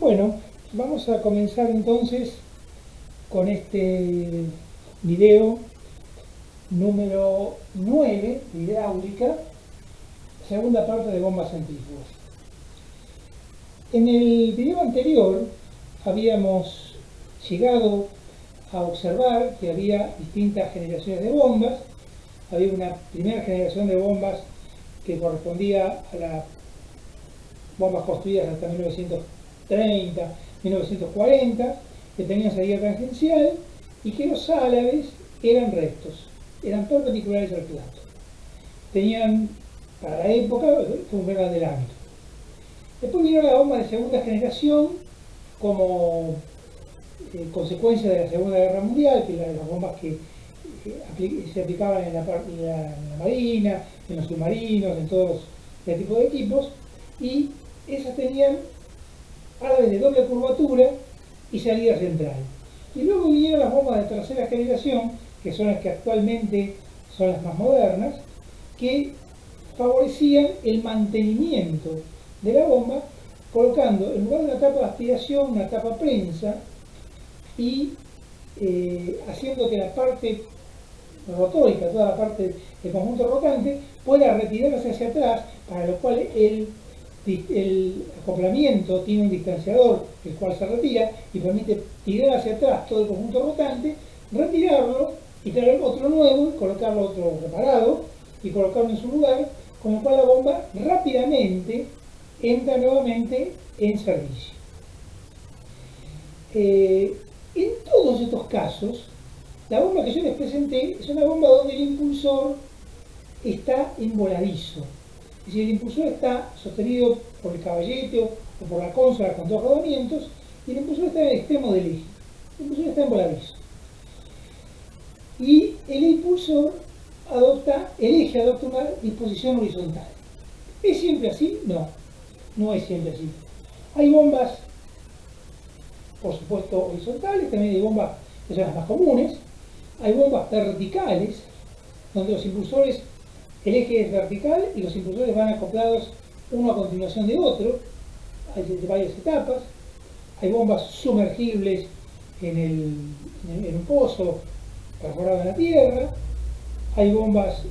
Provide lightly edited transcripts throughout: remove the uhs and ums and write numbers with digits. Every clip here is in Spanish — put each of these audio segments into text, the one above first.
Bueno, vamos a comenzar entonces con este video número 9 de hidráulica, segunda parte de bombas centrífugas. En el video anterior habíamos llegado a observar que había distintas generaciones de bombas. Había una primera generación de bombas que correspondía a las bombas construidas hasta 1930, 1940, que tenían salida tangencial y que los álabes eran rectos, eran perpendiculares al plato. Tenían, para la época, fue un gran adelanto. Después vinieron las bombas de segunda generación como consecuencia de la Segunda Guerra Mundial, que eran las bombas que se aplicaban en la marina, en los submarinos, en todos este tipo de equipos, y esas tenían álabes de doble curvatura y salida central. Y luego vinieron las bombas de tercera generación, que son las que actualmente son las más modernas, que favorecían el mantenimiento de la bomba, colocando en lugar de una tapa de aspiración, una tapa prensa, y haciendo que la parte rotórica, toda la parte del conjunto rotante, pueda retirarse hacia atrás, para lo cual el acoplamiento tiene un distanciador, el cual se retira y permite tirar hacia atrás todo el conjunto rotante, retirarlo y traer otro nuevo, y colocarlo otro reparado y colocarlo en su lugar, con lo cual la bomba rápidamente entra nuevamente en servicio. En todos estos casos, la bomba que yo les presenté es una bomba donde el impulsor está en voladizo. Es decir, el impulsor está sostenido por el caballete o por la consola con dos rodamientos, y el impulsor está en el extremo del eje. El impulsor está en voladizo. Y el eje adopta una disposición horizontal. ¿Es siempre así? No, no es siempre así. Hay bombas, por supuesto, horizontales, también hay bombas que son las más comunes. Hay bombas verticales, donde los impulsores, el eje es vertical y los impulsores van acoplados uno a continuación de otro. Hay varias etapas. Hay bombas sumergibles en un pozo perforado en la tierra. Hay bombas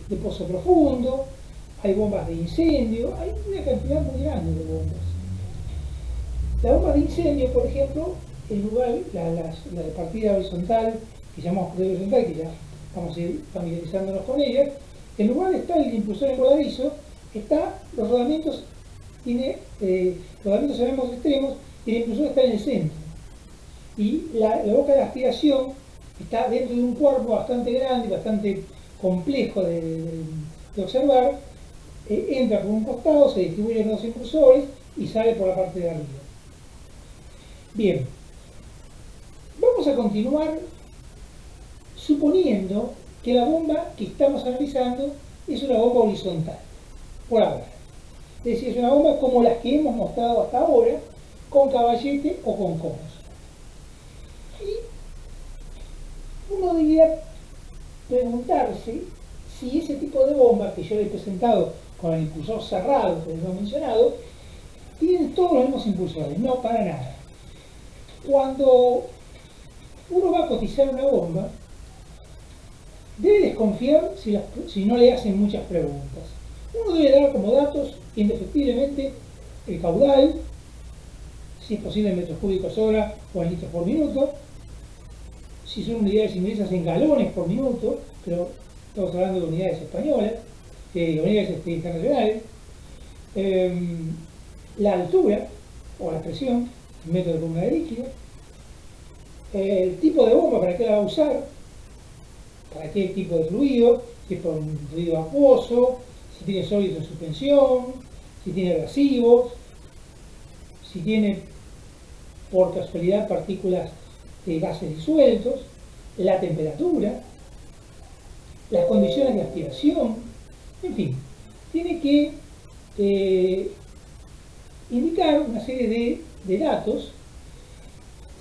de pozo profundo. Hay bombas de incendio. Hay una cantidad muy grande de bombas. La bomba de incendio, por ejemplo, en lugar, la de partida horizontal, que llamamos partida horizontal, que ya vamos a ir familiarizándonos con ella, en lugar de estar el impulsor en voladizo, está los rodamientos, tiene rodamientos en ambos extremos, y el impulsor está en el centro. Y la boca de aspiración está dentro de un cuerpo bastante grande, bastante complejo de observar, entra por un costado, se distribuye en dos impulsores y sale por la parte de arriba. Bien, vamos a continuar suponiendo que la bomba que estamos analizando es una bomba horizontal, por ahora. Es decir, es una bomba como las que hemos mostrado hasta ahora, con caballete o con consola. Y uno debería preguntarse si ese tipo de bomba que yo le he presentado con el impulsor cerrado, que les hemos mencionado, tienen todos los mismos impulsores. No, para nada. Cuando uno va a cotizar una bomba, debe desconfiar si no le hacen muchas preguntas. Uno debe dar como datos, indefectiblemente, el caudal, si es posible en metros cúbicos hora o en litros por minuto, si son unidades inglesas en galones por minuto, pero estamos hablando de unidades españolas, unidades internacionales, la altura o la presión, el metro de columna de líquido, el tipo de bomba, para qué la va a usar, para qué tipo de fluido, si es por un fluido acuoso, si tiene sólidos en suspensión, si tiene abrasivos, si tiene por casualidad partículas de gases disueltos, la temperatura, las condiciones de aspiración, en fin, tiene que indicar una serie de datos,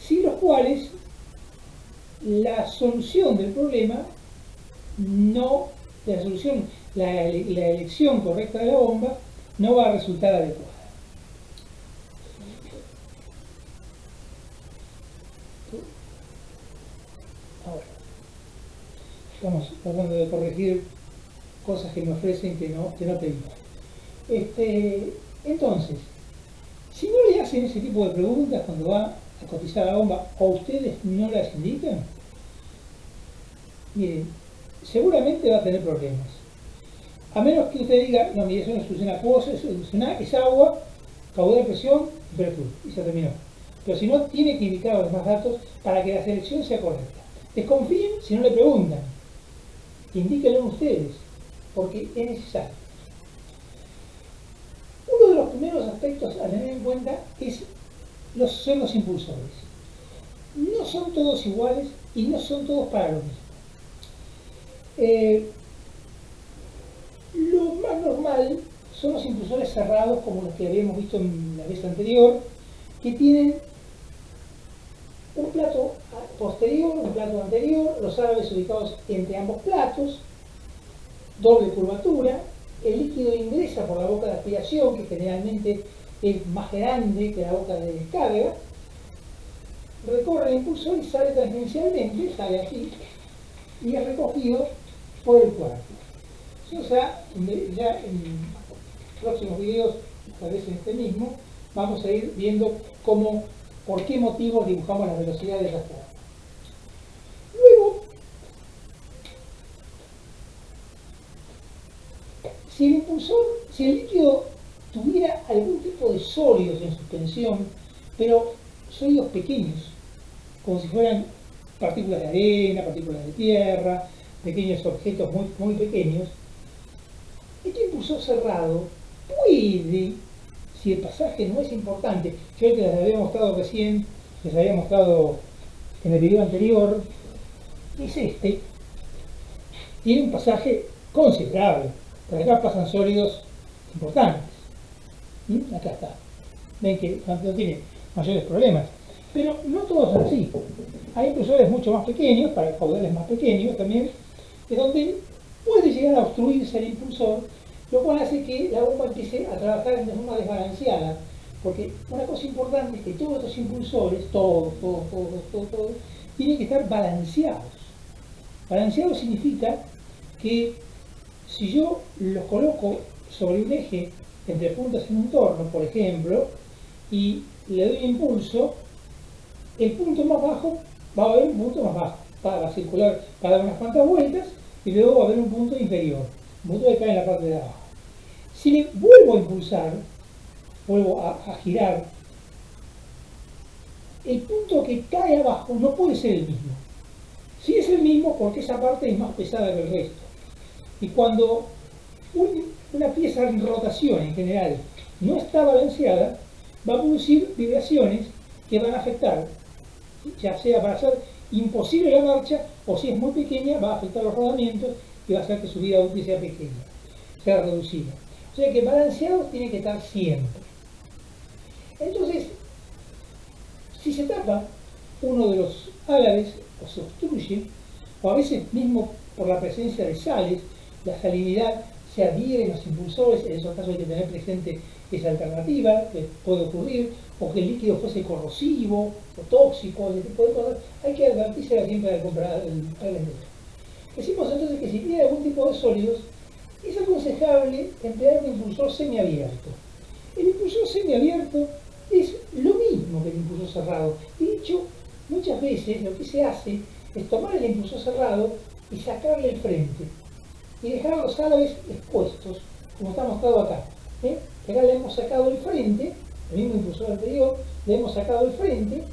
sin los cuales la solución del problema la elección correcta de la bomba no va a resultar adecuada. Estamos tratando de corregir cosas que me ofrecen que no pedimos. Entonces, si no le hacen ese tipo de preguntas cuando va a cotizar la bomba o ustedes no las indican, miren, seguramente va a tener problemas. A menos que usted diga, no, mire, eso no soluciona cosas, eso soluciona, es agua, caudal, presión, temperatura, y se terminó. Pero si no, tiene que indicar los demás datos para que la selección sea correcta. Desconfíen si no le preguntan. Indíquenlo ustedes, porque es necesario. Uno de los primeros aspectos a tener en cuenta son los impulsores. No son todos iguales y no son todos para lo mismo. Lo más normal son los impulsores cerrados, como los que habíamos visto en la vez anterior, que tienen un plato posterior, un plato anterior, los árabes ubicados entre ambos platos, doble curvatura, el líquido ingresa por la boca de aspiración, que generalmente es más grande que la boca de descarga, recorre el impulsor y sale tangencialmente, sale aquí, y es recogido por el cuerpo. O sea, ya en próximos videos, tal vez en este mismo, vamos a ir viendo por qué motivos dibujamos las velocidades de esa forma. Luego, si el líquido tuviera algún tipo de sólidos en suspensión, pero sólidos pequeños, como si fueran partículas de arena, partículas de tierra, pequeños objetos muy pequeños, este impulsor cerrado puede, si el pasaje no es importante, yo el que les había mostrado recién, les había mostrado en el video anterior, es tiene un pasaje considerable, pero acá pasan sólidos importantes. Acá está. Ven que no tiene mayores problemas. Pero no todos son así. Hay impulsores mucho más pequeños, para caudales más pequeños también, es donde puede llegar a obstruirse el impulsor, lo cual hace que la bomba empiece a trabajar de forma desbalanceada. Porque una cosa importante es que todos estos impulsores, todos, tienen que estar balanceados. Balanceado significa que si yo los coloco sobre un eje entre puntas en un torno, por ejemplo, y le doy impulso, el punto más bajo va a haber un punto más bajo, va a circular, va a dar unas cuantas vueltas y luego va a haber un punto inferior, un punto que cae en la parte de abajo. Si le vuelvo a impulsar, vuelvo a girar, el punto que cae abajo no puede ser el mismo. Sí es el mismo porque esa parte es más pesada que el resto. Y cuando una pieza en rotación en general no está balanceada, va a producir vibraciones que van a afectar, ya sea para hacer imposible la marcha, o si es muy pequeña, va a afectar los rodamientos y va a hacer que su vida útil sea pequeña, sea reducida. O sea que balanceados tiene que estar siempre. Entonces, si se tapa uno de los álabes o se obstruye, o a veces mismo por la presencia de sales, la salinidad se adhiere en los impulsores, en esos casos hay que tener presente esa alternativa que puede ocurrir, o que el líquido fuese corrosivo o tóxico, ese tipo de cosas, hay que advertírsela siempre al comprar el vendedor. Decimos entonces que si tiene algún tipo de sólidos, es aconsejable emplear un impulsor semiabierto. El impulsor semiabierto es lo mismo que el impulsor cerrado. De hecho, muchas veces lo que se hace es tomar el impulsor cerrado y sacarle el frente y dejar los álabes expuestos, como está mostrado acá. Acá le hemos sacado el frente, el mismo impulsor anterior, le hemos sacado el frente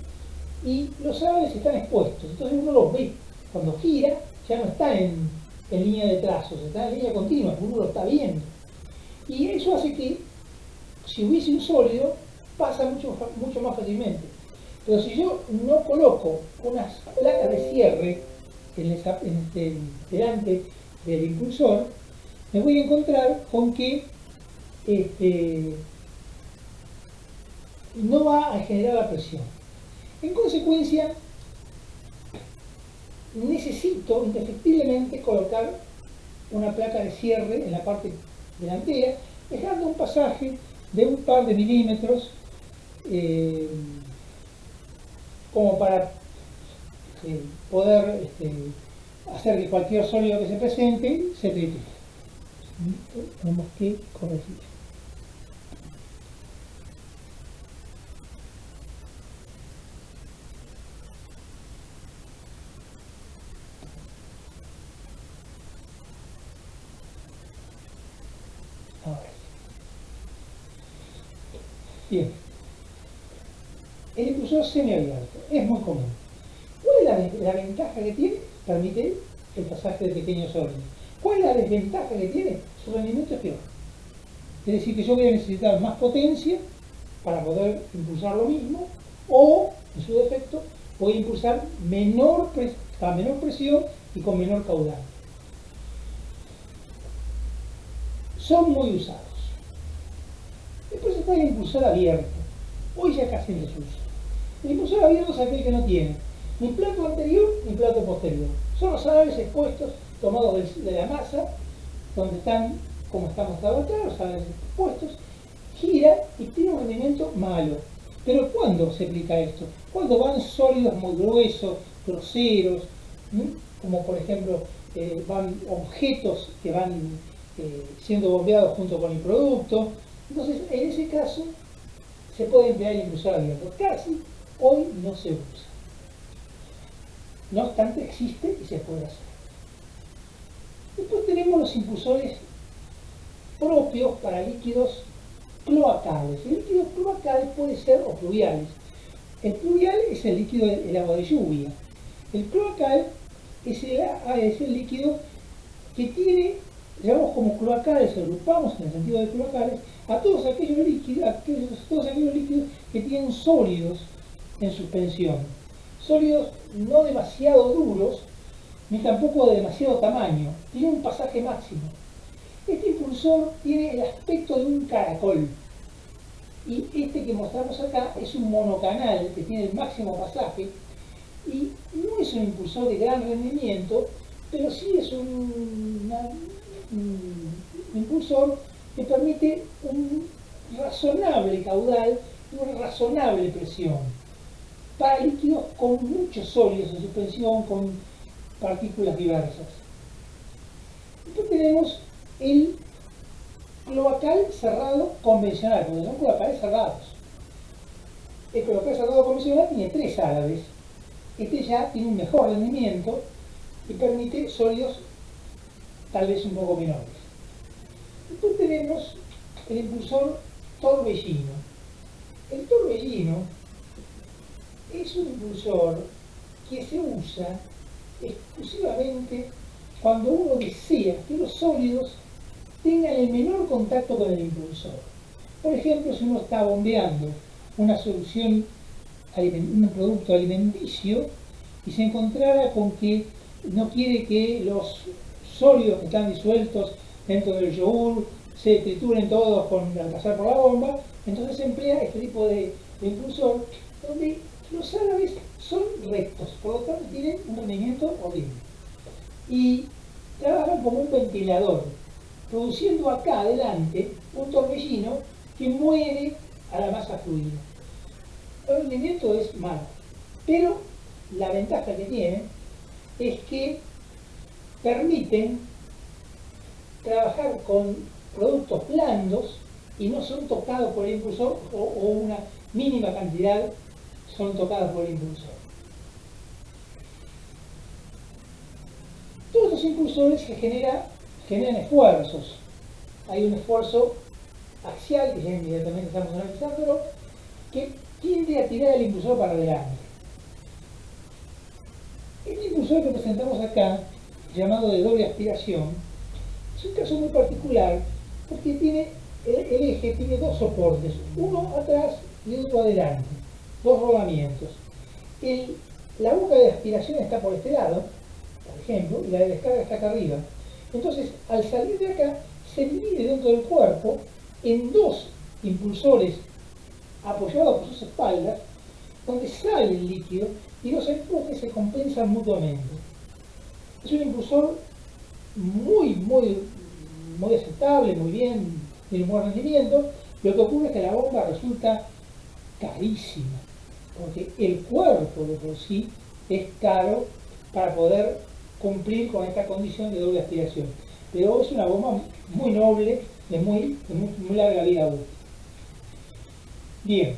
y los álabes están expuestos. Entonces uno los ve. Cuando gira, ya no está en línea de trazos, está en línea continua, uno lo está viendo. Y eso hace que, si hubiese un sólido, pasa mucho más fácilmente. Pero si yo no coloco unas placas de cierre delante del impulsor, me voy a encontrar con que no va a generar la presión. En consecuencia, necesito indefectiblemente colocar una placa de cierre en la parte delantera, dejando un pasaje de un par de milímetros como para poder hacer que cualquier sólido que se presente se triture. Tenemos que corregir. Ahora. Bien. El impulsor semiabierto es muy común. ¿Cuál es la ventaja que tiene? Permite el pasaje de pequeños sólidos. ¿Cuál es la desventaja que tiene? Su rendimiento es peor. Es decir, que yo voy a necesitar más potencia para poder impulsar lo mismo, o, en su defecto, voy a impulsar a menor presión y con menor caudal. Son muy usados. Después está el impulsor abierto. Hoy ya casi no se usa. El impulsor abierto es aquel que no tiene ni plato anterior ni plato posterior. Son los salares expuestos tomados de la masa, donde están, como está mostrado acá, los salares expuestos, gira y tiene un rendimiento malo. Pero ¿cuándo se aplica esto? Cuando van sólidos muy gruesos, groseros, como por ejemplo van objetos que van siendo bombeados junto con el producto. Entonces, en ese caso, se puede emplear el impulsor abierto. Casi hoy no se usa. No obstante, existe y se puede hacer. Después tenemos los impulsores propios para líquidos cloacales. El líquido cloacal puede ser o pluviales. El pluvial es el líquido del agua de lluvia. El cloacal es el líquido que tiene, llamamos como cloacales, agrupamos en el sentido de cloacales, a todos aquellos líquidos que tienen sólidos en suspensión. Sólidos no demasiado duros, ni tampoco de demasiado tamaño. Tiene un pasaje máximo. Este impulsor tiene el aspecto de un caracol. Y este que mostramos acá es un monocanal que tiene el máximo pasaje. Y no es un impulsor de gran rendimiento, pero sí es un impulsor que permite un razonable caudal y una razonable presión para líquidos con muchos sólidos en suspensión, con partículas diversas. Después tenemos el cloacal cerrado convencional, porque son cloacales cerrados. El cloacal cerrado convencional tiene 3 álabes. Este ya tiene un mejor rendimiento y permite sólidos tal vez un poco menores. Después tenemos el impulsor torbellino. El torbellino es un impulsor que se usa exclusivamente cuando uno desea que los sólidos tengan el menor contacto con el impulsor. Por ejemplo, si uno está bombeando una solución, un producto alimenticio, y se encontrara con que no quiere que los sólidos que están disueltos dentro del yogur se trituren todos al pasar por la bomba, entonces se emplea este tipo de impulsor donde los álabes son rectos, por lo tanto tienen un rendimiento horrible. Y trabajan como un ventilador, produciendo acá adelante un torbellino que muere a la masa fluida. El rendimiento es malo, pero la ventaja que tiene es que permiten trabajar con productos blandos y no son tocados por el impulsor, o una mínima cantidad son tocadas por el impulsor. Todos los impulsores generan esfuerzos. Hay un esfuerzo axial, que ya inmediatamente estamos analizándolo, que tiende a tirar el impulsor para adelante. Este impulsor que presentamos acá, llamado de doble aspiración, es un caso muy particular porque el eje tiene 2 soportes, uno atrás y otro adelante, 2 rodamientos. La boca de aspiración está por este lado, por ejemplo, y la de descarga está acá arriba. Entonces, al salir de acá, se divide dentro del cuerpo en 2 impulsores apoyados por sus espaldas, donde sale el líquido y los empujes se compensan mutuamente. Es un impulsor muy aceptable, muy bien, tiene un buen rendimiento. Lo que ocurre es que la bomba resulta carísima, porque el cuerpo de por sí es caro para poder cumplir con esta condición de doble aspiración. Pero es una bomba muy noble, de muy larga vida útil. Bien,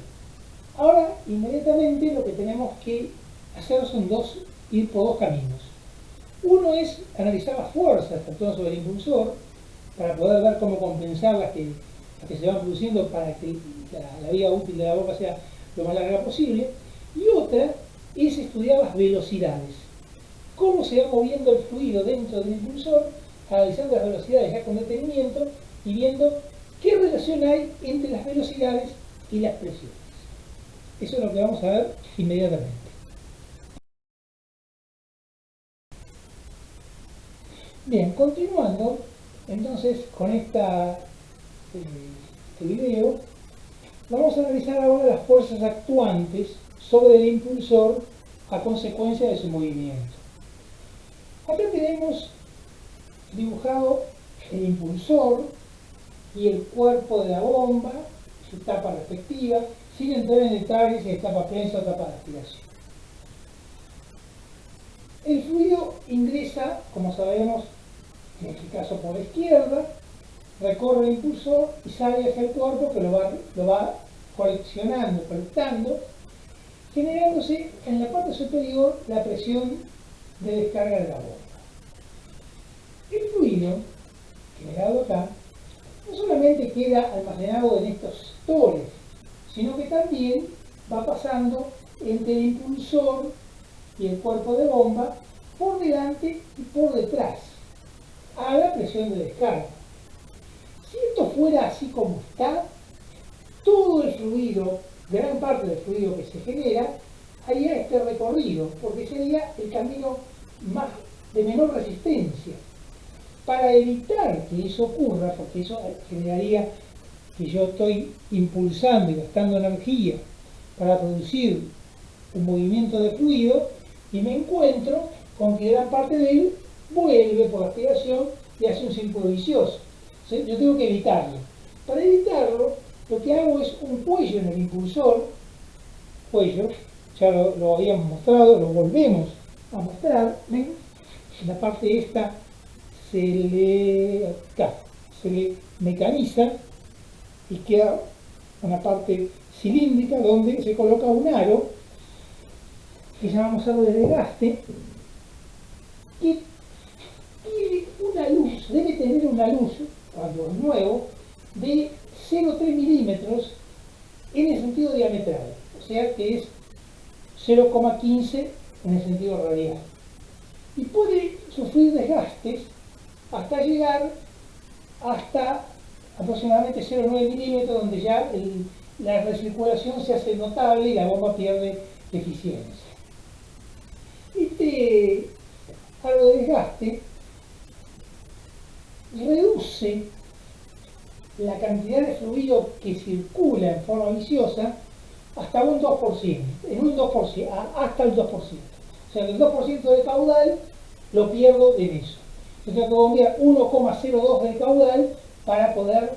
ahora inmediatamente lo que tenemos que hacer son ir por dos caminos. Uno es analizar las fuerzas que actúan sobre el impulsor para poder ver cómo compensar las que se van produciendo para que la vida útil de la bomba sea lo más larga posible. Y otra es estudiar las velocidades. Cómo se va moviendo el fluido dentro del impulsor, analizando las velocidades ya con detenimiento y viendo qué relación hay entre las velocidades y las presiones. Eso es lo que vamos a ver inmediatamente. Bien, continuando entonces con este video, vamos a analizar ahora las fuerzas actuantes sobre el impulsor a consecuencia de su movimiento. Acá tenemos dibujado el impulsor y el cuerpo de la bomba, su tapa respectiva, sin entrar en detalles si es tapa prensa o tapa de aspiración. El fluido ingresa, como sabemos, en este caso por la izquierda, recorre el impulsor y sale hacia el cuerpo que lo va colectando, generándose en la parte superior la presión de descarga de la bomba. El fluido, generado acá, no solamente queda almacenado en estos sectores, sino que también va pasando entre el impulsor y el cuerpo de bomba por delante y por detrás, a la presión de descarga. Si esto fuera así como está, todo el fluido, gran parte del fluido que se genera, haría este recorrido, porque sería el camino de menor resistencia. Para evitar que eso ocurra, porque eso generaría que yo estoy impulsando y gastando energía para producir un movimiento de fluido, y me encuentro con que gran parte de él vuelve por la aspiración y hace un círculo vicioso. ¿Sí? Yo tengo que evitarlo. Para evitarlo, lo que hago es un cuello en el impulsor, cuello, ya lo habíamos mostrado, lo volvemos a mostrar. ¿Ven? En la parte esta se le mecaniza y queda una parte cilíndrica donde se coloca un aro que llamamos aro de desgaste, que tiene una luz, debe tener una luz, cuando es nuevo, de 0,3 milímetros en el sentido diametral, o sea que es 0,15 en el sentido radial. Y puede sufrir desgastes hasta llegar hasta aproximadamente 0,9 milímetros, donde ya la recirculación se hace notable y la bomba pierde eficiencia. Este aro de desgaste reduce la cantidad de fluido que circula en forma viciosa hasta un 2%, hasta el 2%. O sea, el 2% del caudal lo pierdo en eso. Yo tengo que bombear 1,02 del caudal para poder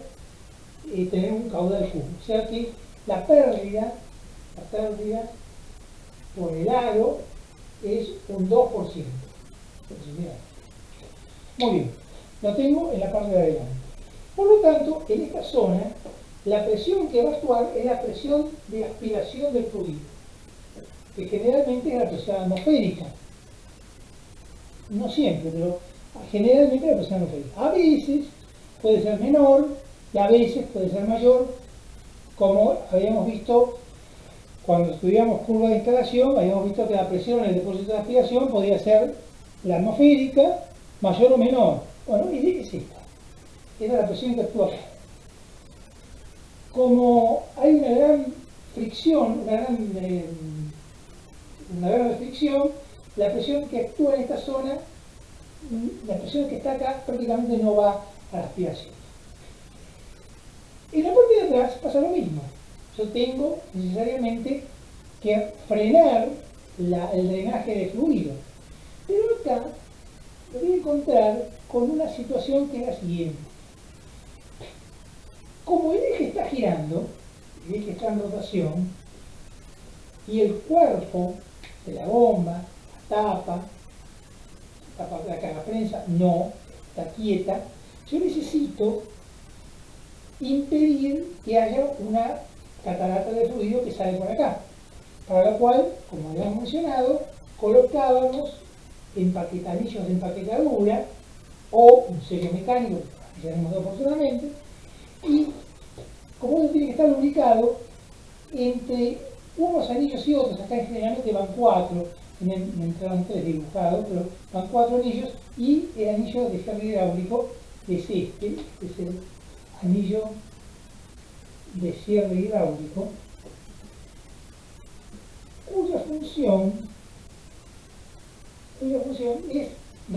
tener un caudal justo. O sea que la pérdida por el aro es un 2%. Muy bien, lo tengo en la parte de adelante. Por lo tanto, en esta zona, la presión que va a actuar es la presión de aspiración del fluido, que generalmente es la presión atmosférica. No siempre, pero generalmente la presión atmosférica. A veces puede ser menor y a veces puede ser mayor, como habíamos visto cuando estudiamos curva de instalación. Habíamos visto que la presión en el depósito de aspiración podía ser la atmosférica, mayor o menor. Bueno, y es esta. Esta es la presión que actúa acá. Como hay una gran fricción, una gran restricción, la presión que actúa en esta zona, la presión que está acá prácticamente no va a la aspiración. En la parte de atrás pasa lo mismo. Yo tengo necesariamente que frenar el drenaje de fluido. Pero acá me voy a encontrar con una situación que es la siguiente. Como el eje está girando, el eje está en rotación, y el cuerpo de la bomba, la tapa, la caja prensa no, está quieta. Yo necesito impedir que haya una catarata de fluido que sale por acá, para lo cual, como habíamos mencionado, colocábamos anillos de empaquetadura o un sello mecánico, que ya hemos dado oportunamente, y como esto tiene que estar lubricado, entre unos anillos y otros, acá generalmente van 4, me entraron 3 dibujados, pero van 4 anillos, y el anillo de cierre hidráulico es este, es el anillo de cierre hidráulico, cuya función es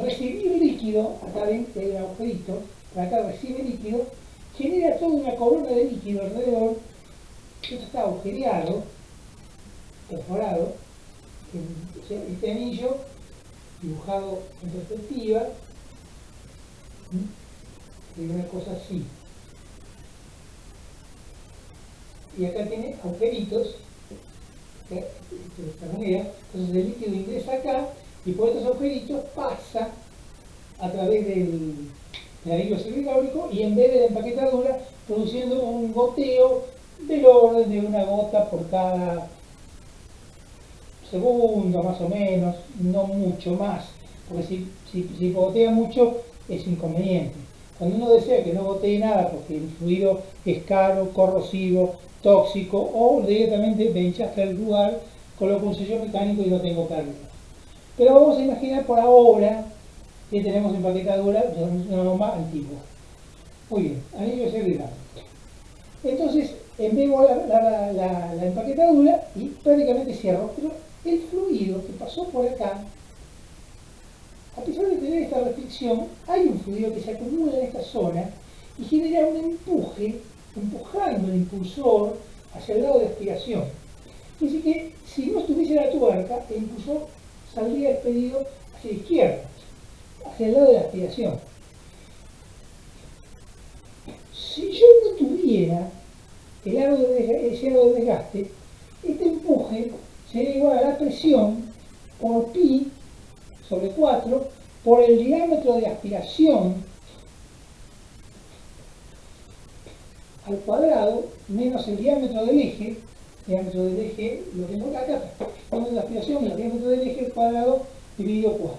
recibir líquido. Acá ven que hay un agujerito, para acá recibe líquido, genera toda una columna de líquido alrededor. Esto está agujereado, perforado, este anillo dibujado en perspectiva, de una cosa así. Y acá tiene agujeritos, de esta manera. Entonces el líquido ingresa acá y por estos agujeritos pasa a través del anillo hidráulico y embebe la empaquetadura, produciendo un goteo del orden de una gota por cada segundo, más o menos, no mucho más, porque si gotea mucho es inconveniente. Cuando uno desea que no gotee nada porque el fluido es caro, corrosivo, tóxico, o directamente me hinchaste el lugar, coloco un sello mecánico y no tengo pérdida. Pero vamos a imaginar por ahora que tenemos empaquetadura de una norma antigua. Muy bien, anillo de cierre hidráulico. Entonces embebo la empaquetadura y prácticamente cierro, pero el fluido que pasó por acá, a pesar de tener esta restricción, hay un fluido que se acumula en esta zona y genera un empuje, empujando el impulsor hacia el lado de aspiración. Así que si no estuviese la tuerca, el impulsor saldría expedido hacia la izquierda, hacia el lado de la aspiración. Si yo no tuviera ese aro de desgaste, este empuje sería igual a la presión por pi sobre 4 por el diámetro de aspiración al cuadrado menos el diámetro del eje lo tengo acá, el diámetro de aspiración menos el diámetro del eje al cuadrado dividido 4.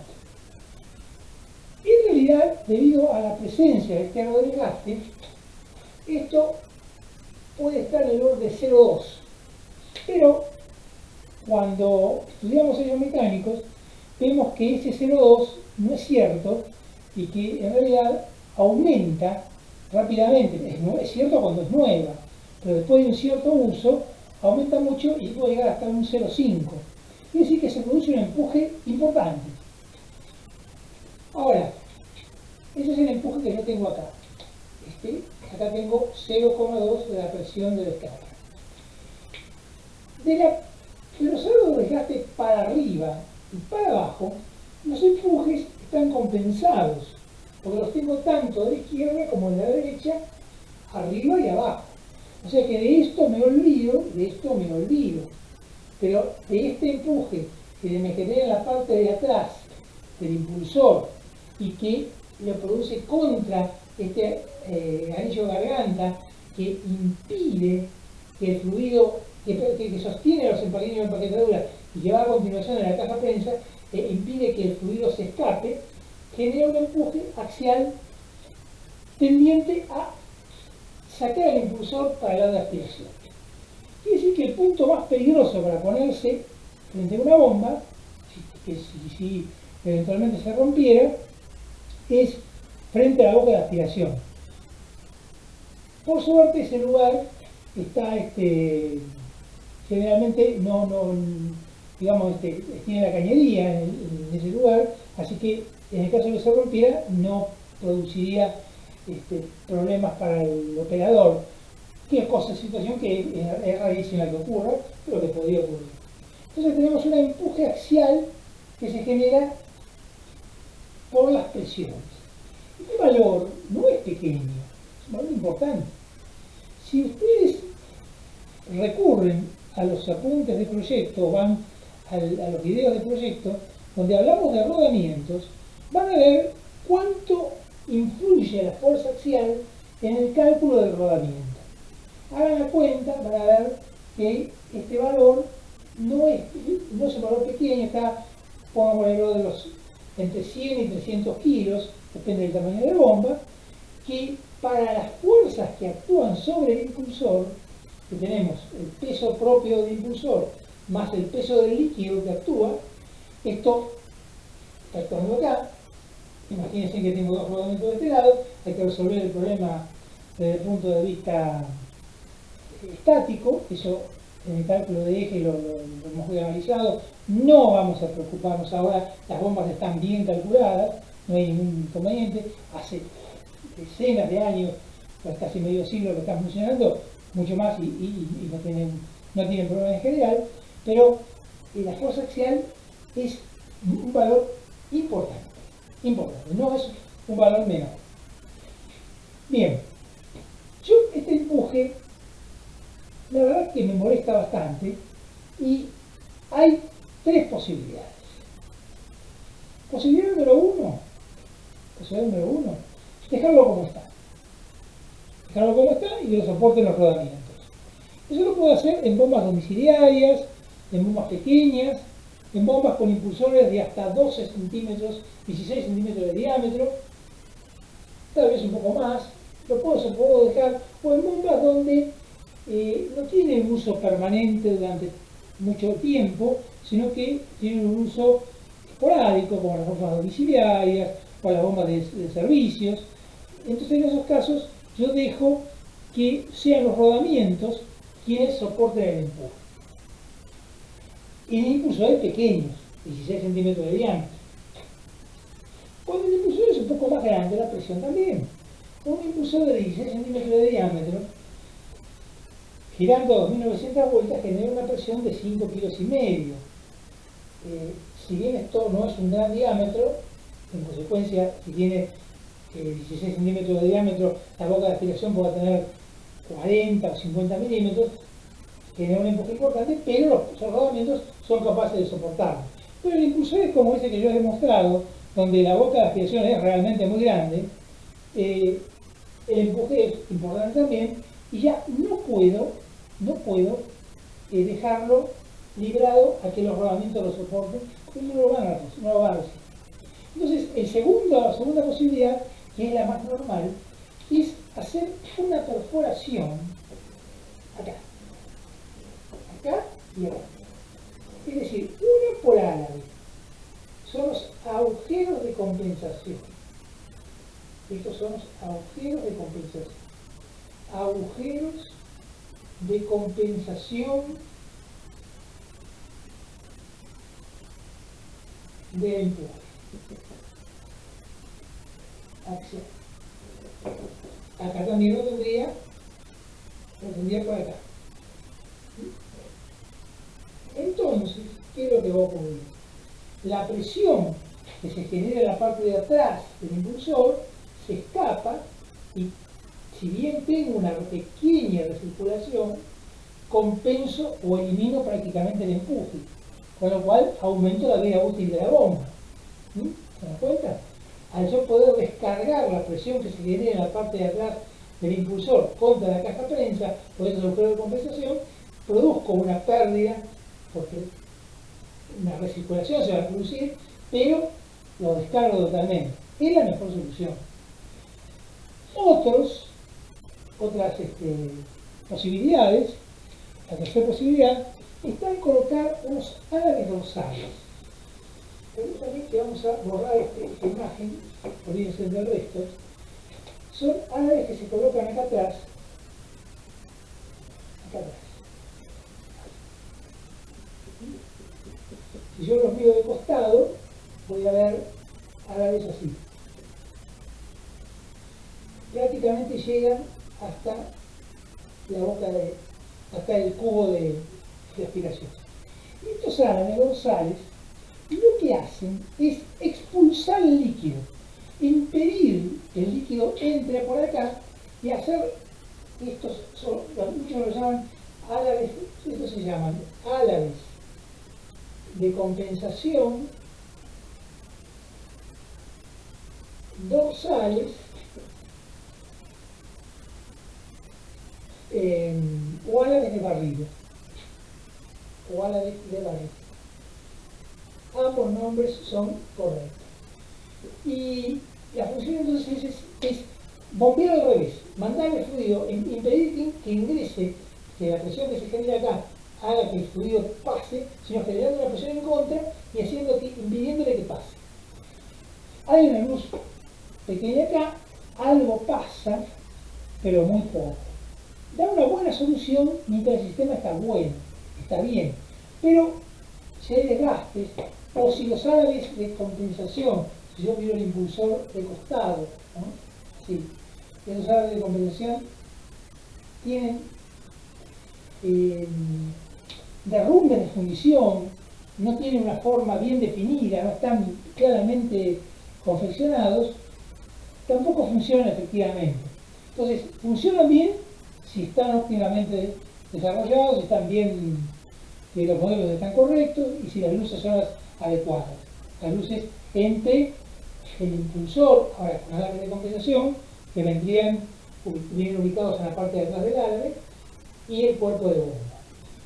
En realidad, debido a la presencia de este aro de desgaste, esto puede estar en el orden de 0,2, pero cuando estudiamos sellos mecánicos vemos que ese 0,2 no es cierto y que en realidad aumenta rápidamente. Es cierto cuando es nueva, pero después de un cierto uso aumenta mucho y puede llegar hasta un 0,5. Quiere decir que se produce un empuje importante. Ahora, ese es el empuje que yo tengo acá. Acá tengo 0,2 de la presión de descarga. De los aros de desgaste para arriba y para abajo, los empujes están compensados, porque los tengo tanto de la izquierda como de la derecha, arriba y abajo. O sea que de esto me olvido, de esto me olvido. Pero de este empuje que me genera en la parte de atrás del impulsor y que lo produce contra este anillo garganta que impide que el fluido que sostiene los anillos de empaquetadura y que va a continuación en la caja prensa, impide que el fluido se escape, genera un empuje axial tendiente a sacar el impulsor para el lado de aspiración. Quiere decir que el punto más peligroso para ponerse frente a una bomba, si eventualmente se rompiera, es frente a la boca de aspiración. Por suerte ese lugar está generalmente tiene la cañería en ese lugar, así que en el caso de que se rompiera no produciría problemas para el operador, que es situación que es rarísima que ocurra, pero que podría ocurrir. Entonces tenemos un empuje axial que se genera por las presiones. Este valor no es pequeño, es un valor importante. Si ustedes recurren a los apuntes de proyecto o van a los videos de proyecto, donde hablamos de rodamientos, van a ver cuánto influye la fuerza axial en el cálculo del rodamiento. Hagan la cuenta, van a ver que este valor no es un valor pequeño, está, pongámoslo, de los entre 100 y 300 kilos, depende del tamaño de la bomba, que para las fuerzas que actúan sobre el impulsor, que tenemos el peso propio del impulsor más el peso del líquido que actúa, esto está actuando acá. Imagínense que tengo dos rodamientos de este lado, hay que resolver el problema desde el punto de vista estático, eso en el cálculo de eje lo hemos analizado, no vamos a preocuparnos ahora, las bombas están bien calculadas, no hay ningún inconveniente, hace decenas de años, pues casi medio siglo que están funcionando, mucho más y no tienen problema en general, pero la fuerza axial es un valor importante, no es un valor menor. Bien, yo este empuje, la verdad es que me molesta bastante y hay tres posibilidades. Posibilidad número uno, dejarlo como está. Dejarlo como está y que lo soporten los rodamientos. Eso lo puedo hacer en bombas domiciliarias, en bombas pequeñas, en bombas con impulsores de hasta 12 centímetros, 16 centímetros de diámetro, tal vez un poco más, lo puedo dejar, o en bombas donde no tienen uso permanente durante mucho tiempo, sino que tienen un uso esporádico, como las bombas domiciliarias o las bombas de servicios. Entonces, en esos casos, yo dejo que sean los rodamientos quienes soporten el empuje. En impulsores pequeños, 16 centímetros de diámetro. Cuando el impulsor es un poco más grande, la presión también. Un impulsor de 16 centímetros de diámetro, girando a 2900 vueltas, genera una presión de 5,5 kilos. Si bien esto no es un gran diámetro, en consecuencia, si tiene 16 centímetros de diámetro, la boca de aspiración puede tener 40 o 50 milímetros, genera un empuje importante, pero los rodamientos son capaces de soportarlo. Pero el impulsor es como ese que yo he demostrado, donde la boca de aspiración es realmente muy grande, el empuje es importante también, y ya no puedo dejarlo librado a que los rodamientos lo soporten, porque no lo van a recibir. Entonces, la segunda posibilidad, que es la más normal, es hacer una perforación acá y acá. Es decir, una por árabe. Son los agujeros de compensación. Estos son los agujeros de compensación. Agujeros de compensación del empuje axial. Acá también lo tendría por acá. Entonces, ¿qué es lo que va a ocurrir? La presión que se genera en la parte de atrás del impulsor se escapa y, si bien tengo una pequeña recirculación, compenso o elimino prácticamente el empuje, con lo cual aumento la vida útil de la bomba. ¿Se dan cuenta? Al yo poder descargar la presión que se genera en la parte de atrás del impulsor contra la caja prensa, por esos agujeros de compensación, produzco una pérdida, porque una recirculación se va a producir, pero lo descargo totalmente. Es la mejor solución. Otras posibilidades, la tercera posibilidad, está en colocar unos álabes dorsales. Permítanme que vamos a borrar esta imagen, olvídense del resto. Son álabes que se colocan acá atrás. Si yo los miro de costado, voy a ver álabes así. Prácticamente llegan hasta la boca hasta el cubo de aspiración. Y estos álabes dorsales lo que hacen es expulsar el líquido, impedir que el líquido entre por acá y hacer muchos lo llaman álabes, estos se llaman álabes de compensación dorsales o álabes de barrido. Ambos nombres son correctos. Y la función entonces es bombear al revés, mandar el fluido, impedir que ingrese, que la presión que se genera acá haga que el fluido pase, sino generando una presión en contra y impidiéndole que pase. Hay una luz pequeña acá, algo pasa, pero muy poco. Da una buena solución mientras el sistema está bueno, está bien, pero si hay desgastes o si los álabes de compensación, si yo miro el impulsor de costado, ¿no? Sí, esos álabes de compensación tienen derrumbes de fundición, no tienen una forma bien definida, no están claramente confeccionados, tampoco funcionan efectivamente. Entonces, funcionan bien si están óptimamente desarrollados, si están bien, si los modelos están correctos y si las luces son las adecuadas. Las luces entre el impulsor, ahora con álabes de compensación, que vienen ubicados en la parte de atrás del álabe, y el cuerpo de bomba.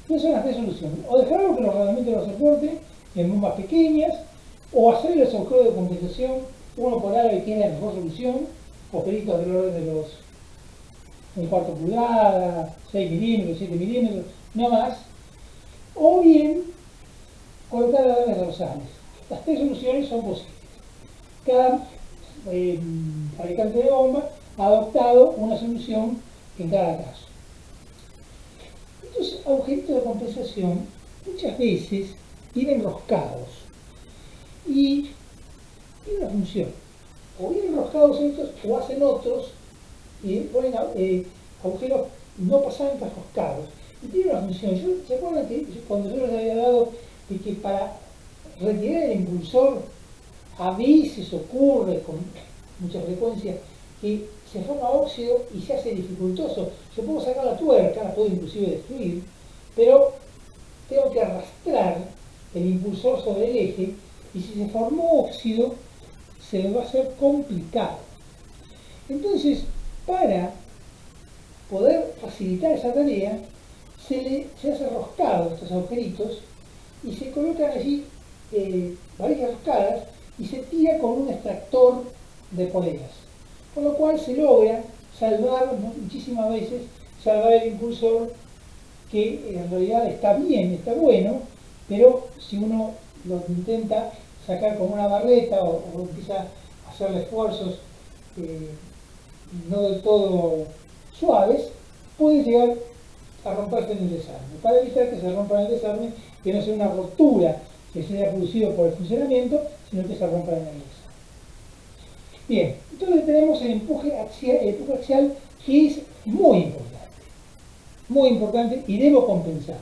Esas son las tres soluciones. O dejarlo que los rodamientos los soporten en bombas pequeñas, o hacer los agujeros de compensación, uno por álabe, que es la mejor solución, agujeritos del orden de los 1/4 pulgada, 6 milímetros, 7 milímetros, no más, o bien colocar álabes dorsales. Las tres soluciones son posibles. Cada fabricante de bomba ha adoptado una solución en cada caso. Estos agujeritos de compensación muchas veces vienen roscados y tienen una función. O vienen roscados estos o hacen otros y ponen agujeros no pasantes roscados. Y tiene una función. ¿Se acuerdan que cuando yo les había dado de que para retirar el impulsor a veces ocurre con mucha frecuencia que se forma óxido y se hace dificultoso? Yo puedo sacar la tuerca, la puedo inclusive destruir, pero tengo que arrastrar el impulsor sobre el eje y si se formó óxido se me va a hacer complicado. Entonces, para poder facilitar esa tarea, se hace roscado estos agujeritos y se colocan allí varillas roscadas y se tira con un extractor de poleas, con lo cual se logra salvar muchísimas veces, salvar el impulsor que en realidad está bien, está bueno, pero si uno lo intenta sacar con una barreta o empieza a hacerle esfuerzos no del todo suaves, puede llegar a romperse en el desarme. Para evitar que se rompa en el desarme, que no sea una rotura que se haya producido por el funcionamiento, sino que se rompa en el desarme. Bien, entonces tenemos el empuje axial que es muy importante y debo compensarlo,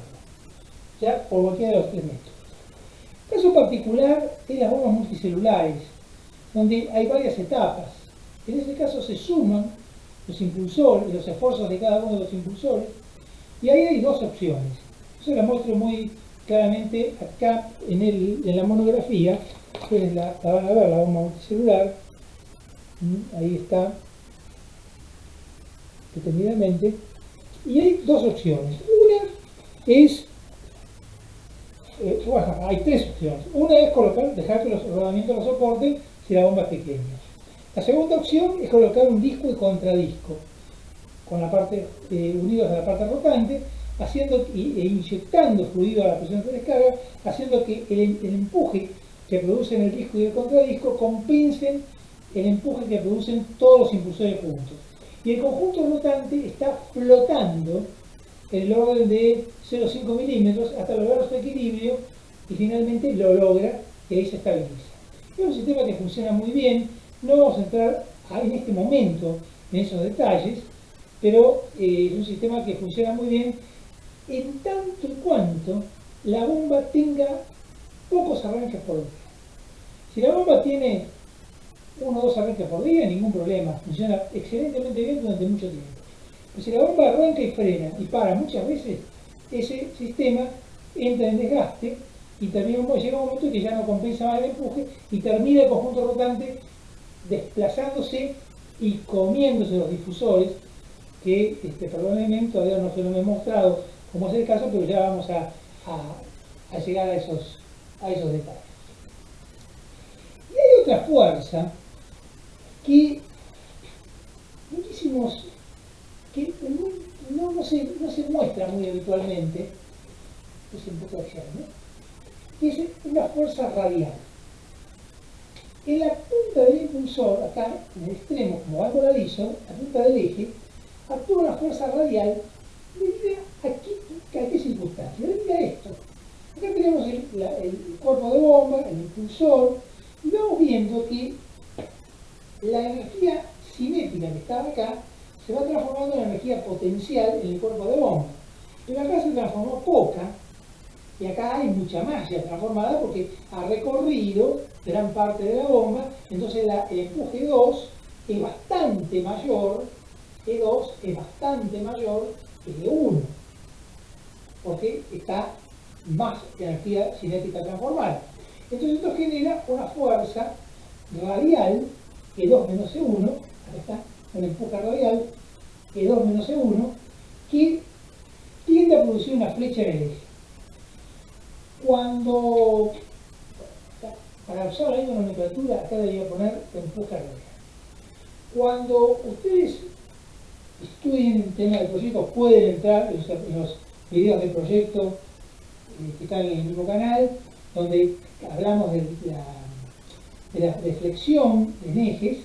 ya por cualquiera de los tres métodos. Caso particular es las bombas multicelulares, donde hay varias etapas. En ese caso se suman los impulsores, los esfuerzos de cada uno de los impulsores, y ahí hay dos opciones. Eso la muestro muy claramente acá en la monografía. Ustedes la van a ver, la bomba multicelular. Ahí está, detenidamente. Y hay dos opciones. Una es, bueno, hay tres opciones. Una es dejar que los rodamientos lo soporten si la bomba es pequeña. La segunda opción es colocar un disco y contradisco con la parte unidos a la parte rotante, e inyectando fluido a la presión de descarga, haciendo que el empuje que producen el disco y el contradisco compensen el empuje que producen todos los impulsores juntos. Y el conjunto rotante está flotando en el orden de 0,5 milímetros hasta lograr su equilibrio y finalmente lo logra y ahí se estabiliza. Es un sistema que funciona muy bien. No vamos a entrar en este momento en esos detalles, pero es un sistema que funciona muy bien en tanto y cuanto la bomba tenga pocos arranques por día. Si la bomba tiene 1 o 2 arranques por día, ningún problema, funciona excelentemente bien durante mucho tiempo. Pero si la bomba arranca y frena y para muchas veces, ese sistema entra en desgaste y llega un momento que ya no compensa más el empuje y termina el conjunto rotante desplazándose y comiéndose los difusores, que probablemente todavía no se lo he mostrado como es el caso, pero ya vamos a llegar a esos detalles. Y hay otra fuerza que muchísimos, que no se muestra muy habitualmente, es un poco extraño, que es una fuerza radial. En la punta del impulsor, acá en el extremo, como va voladizo, la punta del eje, actúa una fuerza radial debido a qué circunstancia, debido a esto. Acá tenemos el cuerpo de bomba, el impulsor, y vamos viendo que la energía cinética que estaba acá se va transformando en energía potencial en el cuerpo de bomba. Pero acá se transformó poca, y acá hay mucha más ya transformada porque ha recorrido gran parte de la bomba, entonces el empuje 2 es bastante mayor, E2 es bastante mayor que E1, porque está más energía cinética transformada. Entonces esto genera una fuerza radial, E2 menos E1, acá está, un empuje radial, E2 menos E1, que tiende a producir una flecha en el eje. Cuando, para usar la nomenclatura, acá debería poner empuje radial. Cuando ustedes estudien el tema del proyecto, pueden entrar en los videos del proyecto que están en el mismo canal, donde hablamos de la deflexión en ejes.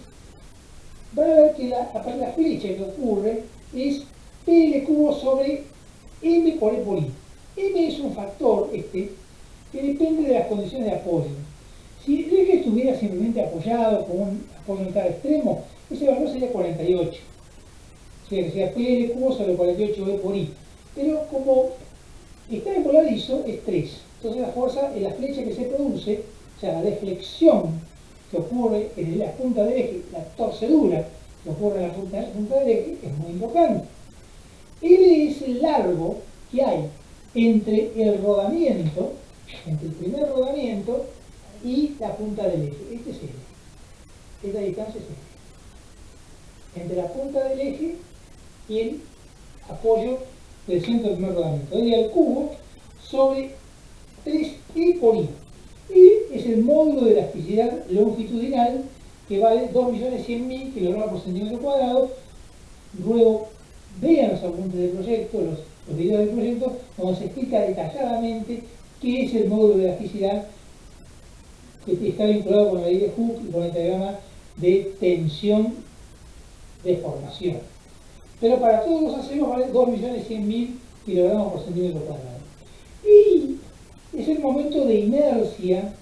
Van a ver que la flecha que ocurre es PL cubo sobre M por E por I. M es un factor que depende de las condiciones de apoyo. Si el eje estuviera simplemente apoyado con un apoyo en cada extremo, ese valor sería 48. O sea, que sería PL cubo sobre 48E por I. Pero como está en voladizo, es 3. Entonces la fuerza en la flecha que se produce, o sea, la deflexión que ocurre en la punta del eje, la torcedura que ocurre en la punta del eje, es muy importante. L es el largo que hay entre el rodamiento, entre el primer rodamiento y la punta del eje. Este es L. Esta distancia es L. Entre la punta del eje y el apoyo del centro del primer rodamiento. Y al cubo sobre 3E por I. Y es el módulo de elasticidad longitudinal que vale 2.100.000 kg por centímetro cuadrado. Luego vean los apuntes del proyecto, los videos del proyecto, donde se explica detalladamente qué es el módulo de elasticidad que está vinculado con la ley de Hooke y con el diagrama de tensión de formación. Pero para todos los acebos vale 2.100.000 kg por centímetro cuadrado. Y es el momento de inercia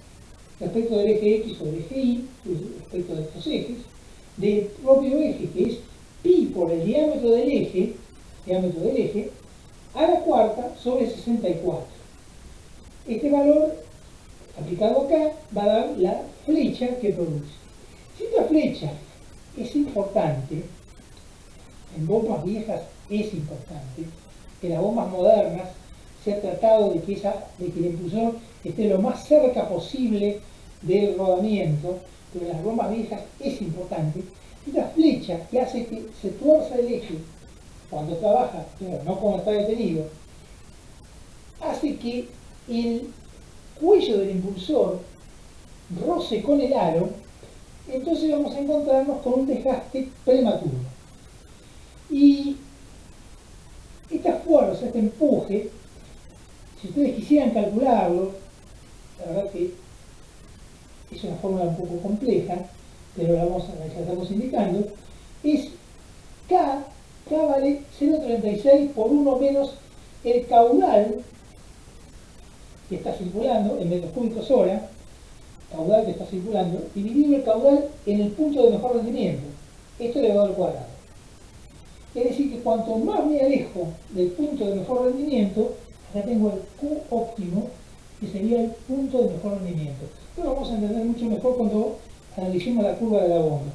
respecto del eje X sobre el eje Y, respecto de estos ejes, del propio eje, que es pi por el diámetro del eje, a la cuarta sobre 64. Este valor, aplicado acá, va a dar la flecha que produce. Si esta flecha es importante, en bombas viejas es importante, en las bombas modernas se ha tratado de que el impulsor esté lo más cerca posible del rodamiento, pero en las bombas viejas es importante. Esta flecha que hace que se tuerza el eje cuando trabaja, pero no cuando está detenido, hace que el cuello del impulsor roce con el aro, entonces vamos a encontrarnos con un desgaste prematuro. Y esta fuerza, este empuje, si ustedes quisieran calcularlo, la verdad que es una fórmula un poco compleja, pero la estamos indicando, es K vale 0,36 por 1 menos el caudal que está circulando en metros cúbicos hora, caudal que está circulando, dividido el caudal en el punto de mejor rendimiento. Esto elevado al cuadrado. Es decir, que cuanto más me alejo del punto de mejor rendimiento, acá tengo el Q óptimo, que sería el punto de mejor rendimiento. Esto lo vamos a entender mucho mejor cuando analicemos la curva de la bomba.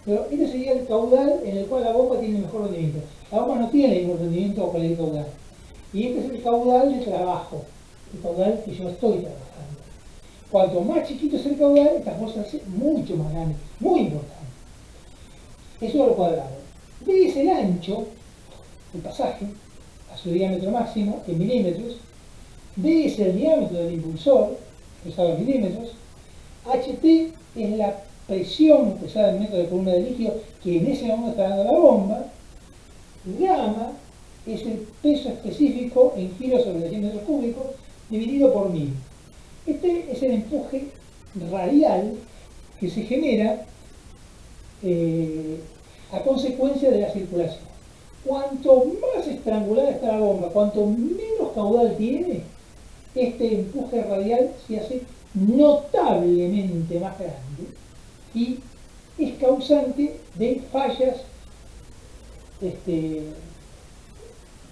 Pero este sería el caudal en el cual la bomba tiene mejor rendimiento. La bomba no tiene el mismo rendimiento que el caudal. Y este es el caudal de trabajo, el caudal que yo estoy trabajando. Cuanto más chiquito es el caudal, esta fuerza es mucho más grande, muy importante. eso a lo cuadrado. Ds el ancho, el pasaje, a su diámetro máximo, en milímetros. D es el diámetro del impulsor, expresado en milímetros. HT es la presión expresada en metros de columna de líquido que en ese momento está dando la bomba. Gamma es el peso específico en kilos sobre 100 metros cúbicos dividido por 1000. Este es el empuje radial que se genera a consecuencia de la circulación. Cuanto más estrangulada está la bomba, cuanto menos caudal tiene, este empuje radial se hace notablemente más grande y es causante de fallas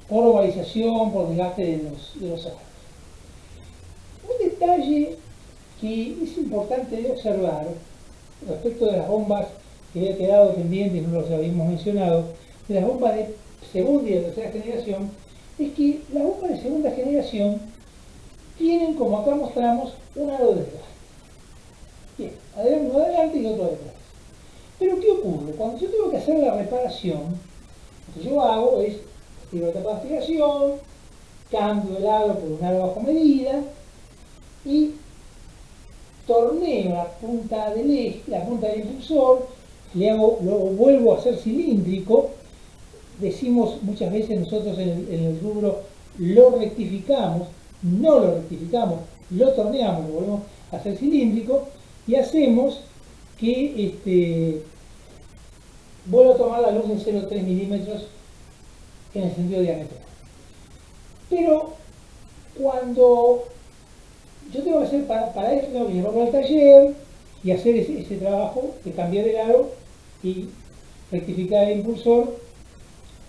por ovalización, por desgaste de los arcos. Un detalle que es importante de observar respecto de las bombas que había quedado pendientes, no los habíamos mencionado, de las bombas de segunda y de tercera generación, es que las bombas de segunda generación tienen, como acá mostramos, un aro de desgaste. Bien, uno adelante y otro detrás. Pero ¿qué ocurre? Cuando yo tengo que hacer la reparación, lo que yo hago es tiro la tapa de aspiración, cambio el aro por un aro bajo medida y torneo la punta del eje, la punta del impulsor, lo vuelvo a hacer cilíndrico. Decimos muchas veces nosotros en el rubro, lo rectificamos, no lo rectificamos, lo torneamos, lo volvemos a hacer cilíndrico y hacemos que vuelva a tomar la luz en 0,3 milímetros en el sentido diametral. Pero cuando yo tengo que hacer para esto, tengo que llevarlo al taller y hacer ese trabajo de cambiar el aro y rectificar el impulsor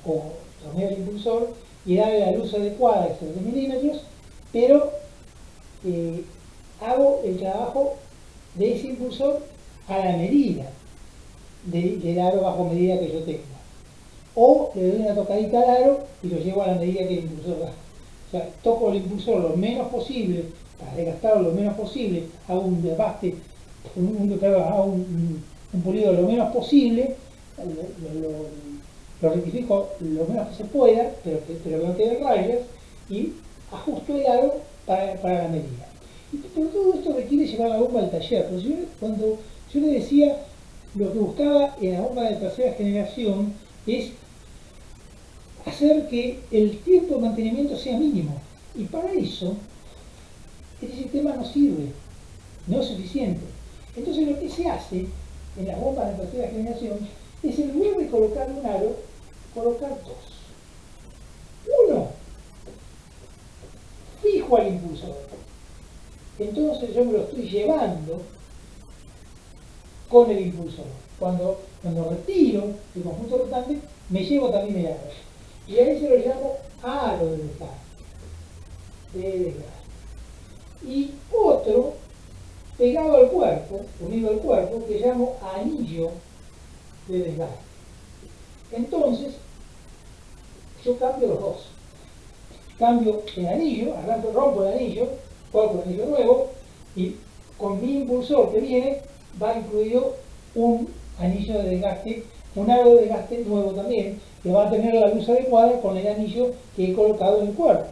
o tornear el impulsor y darle la luz adecuada de 0,3 milímetros, pero hago el trabajo de ese impulsor a la medida del aro bajo medida que yo tenga. O le doy una tocadita al aro y lo llevo a la medida que el impulsor da. O sea, toco el impulsor lo menos posible, para desgastarlo lo menos posible, hago un desbaste, hago un pulido lo menos posible, lo rectifico lo menos que se pueda, pero que no quede rayas, y ajusto el aro para la medida. Y por todo esto requiere llevar la bomba al taller. Pues cuando yo le decía, lo que buscaba en la bomba de tercera generación es hacer que el tiempo de mantenimiento sea mínimo. Y para eso, este sistema no sirve, no es suficiente. Entonces lo que se hace en las bombas de tercera generación es, en lugar de colocar un aro, colocar dos. Uno fijo al impulsor. Entonces yo me lo estoy llevando con el impulsor. Cuando retiro el conjunto rotante, me llevo también el aro. Y a ese lo llamo aro de desgaste. Y otro pegado al cuerpo, unido al cuerpo, que llamo anillo de desgaste. Entonces, yo cambio los dos. Cambio el anillo, rompo el anillo, coloco el anillo nuevo, y con mi impulsor que viene va incluido un anillo de desgaste, un aro de desgaste nuevo también, que va a tener la luz adecuada con el anillo que he colocado en el cuerpo.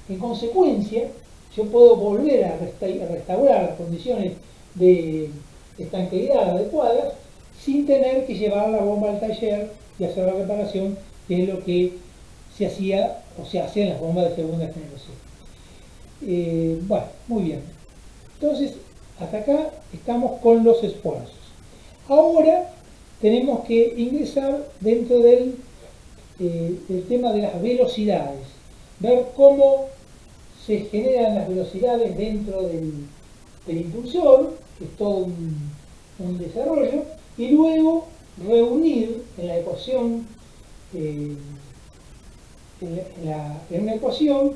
En consecuencia, yo puedo volver a restaurar las condiciones de estanqueidad adecuadas sin tener que llevar la bomba al taller y hacer la reparación, que es lo que se hacía o se hace en las bombas de segunda generación. Bueno, muy bien. Entonces, hasta acá estamos con los esfuerzos. Ahora tenemos que ingresar dentro del tema de las velocidades, ver cómo se generan las velocidades dentro del impulsor, que es todo un desarrollo, y luego reunir en la ecuación, en una ecuación,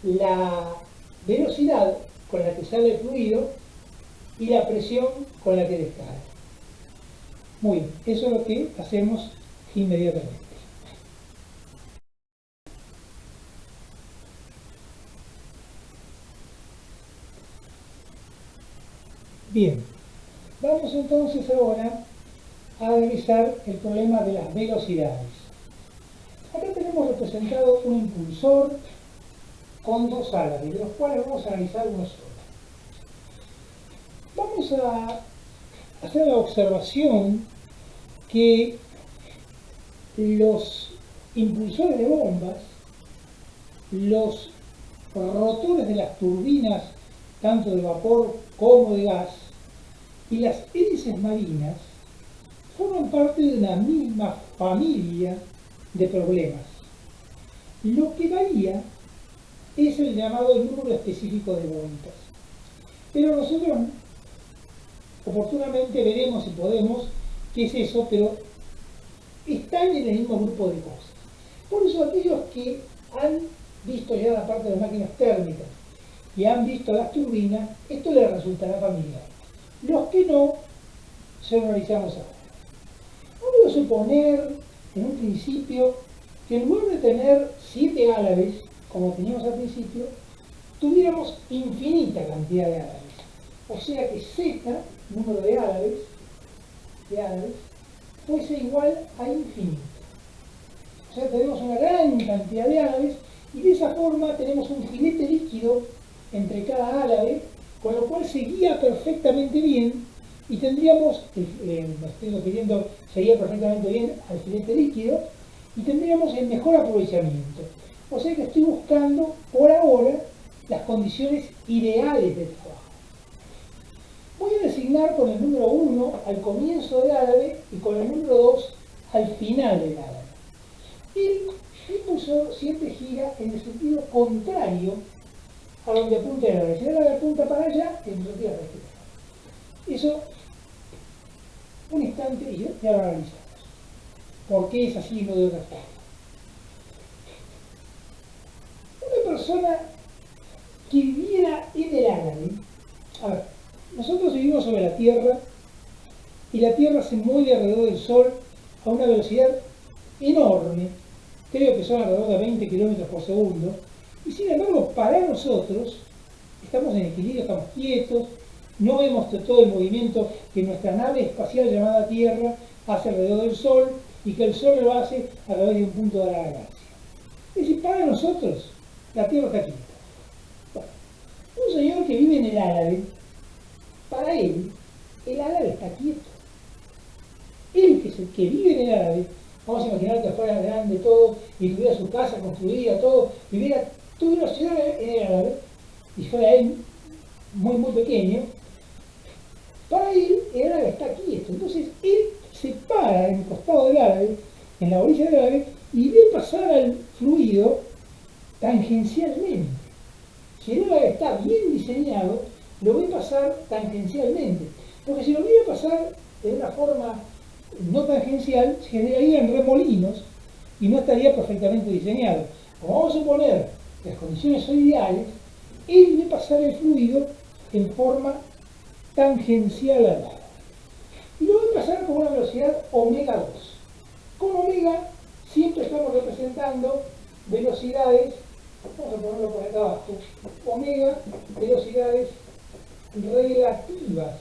la velocidad con la que sale el fluido y la presión con la que descarga. Muy bien, eso es lo que hacemos inmediatamente. Bien, vamos entonces ahora a analizar el problema de las velocidades. Acá tenemos representado un impulsor con dos álabes, de los cuales vamos a analizar uno solo. Vamos a hacer la observación que los impulsores de bombas, los rotores de las turbinas, tanto de vapor como de gas, y las hélices marinas forman parte de una misma familia de problemas. Lo que varía es el llamado número específico de vueltas. Pero nosotros oportunamente veremos si podemos qué es eso, pero están en el mismo grupo de cosas. Por eso aquellos que han visto ya la parte de las máquinas térmicas y han visto las turbinas, esto les resultará familiar. Los que no, se lo analizamos ahora. Vamos a suponer en un principio que en lugar de tener 7 álabes, como teníamos al principio, tuviéramos infinita cantidad de álabes. O sea que Z, número de álabes, fuese igual a infinito. O sea, tenemos una gran cantidad de álabes y de esa forma tenemos un filete líquido entre cada álabe, con lo cual se guía perfectamente bien y tendríamos, me estoy refiriendo, seguía perfectamente bien al filete líquido y tendríamos el mejor aprovechamiento. O sea que estoy buscando por ahora las condiciones ideales de trabajo. Voy a designar con el número 1 al comienzo del álabe y con el número 2 al final del álabe. El impulsor siempre gira en el sentido contrario a donde apunta el álabe. Si el álabe apunta para allá, el impulsor gira para allá. Eso, un instante y ya lo analizamos. ¿Por qué es así y no de otra forma? Una persona que viviera en el álabe, a ver, nosotros vivimos sobre la Tierra y la Tierra se mueve alrededor del Sol a una velocidad enorme, creo que son alrededor de 20 kilómetros por segundo, y sin embargo para nosotros estamos en equilibrio, estamos quietos, no vemos todo el movimiento que nuestra nave espacial llamada Tierra hace alrededor del Sol y que el Sol lo hace a través de un punto de la galaxia. Es decir, para nosotros la Tierra está quieta. Bueno, un señor que vive en el álabe, para él, el álabe está quieto. Él, que es el que vive en el álabe, vamos a imaginar que fuera grande todo, y tuviera su casa construida, todo, viviera toda una ciudad en el álabe, y fuera él muy, muy pequeño, para él el álabe está quieto. Entonces, él se para en el costado del álabe, en la orilla del álabe, y ve pasar al fluido tangencialmente. Si el álabe está bien diseñado, lo ve pasar tangencialmente. Porque si lo viera pasar de una forma no tangencial, se generarían remolinos y no estaría perfectamente diseñado. Como vamos a suponer que las condiciones son ideales, él ve pasar el fluido en forma tangencial al álabe. Y lo ve pasar con una velocidad omega 2. Con omega siempre estamos representando velocidades, vamos a ponerlo por acá abajo, omega, velocidades relativas,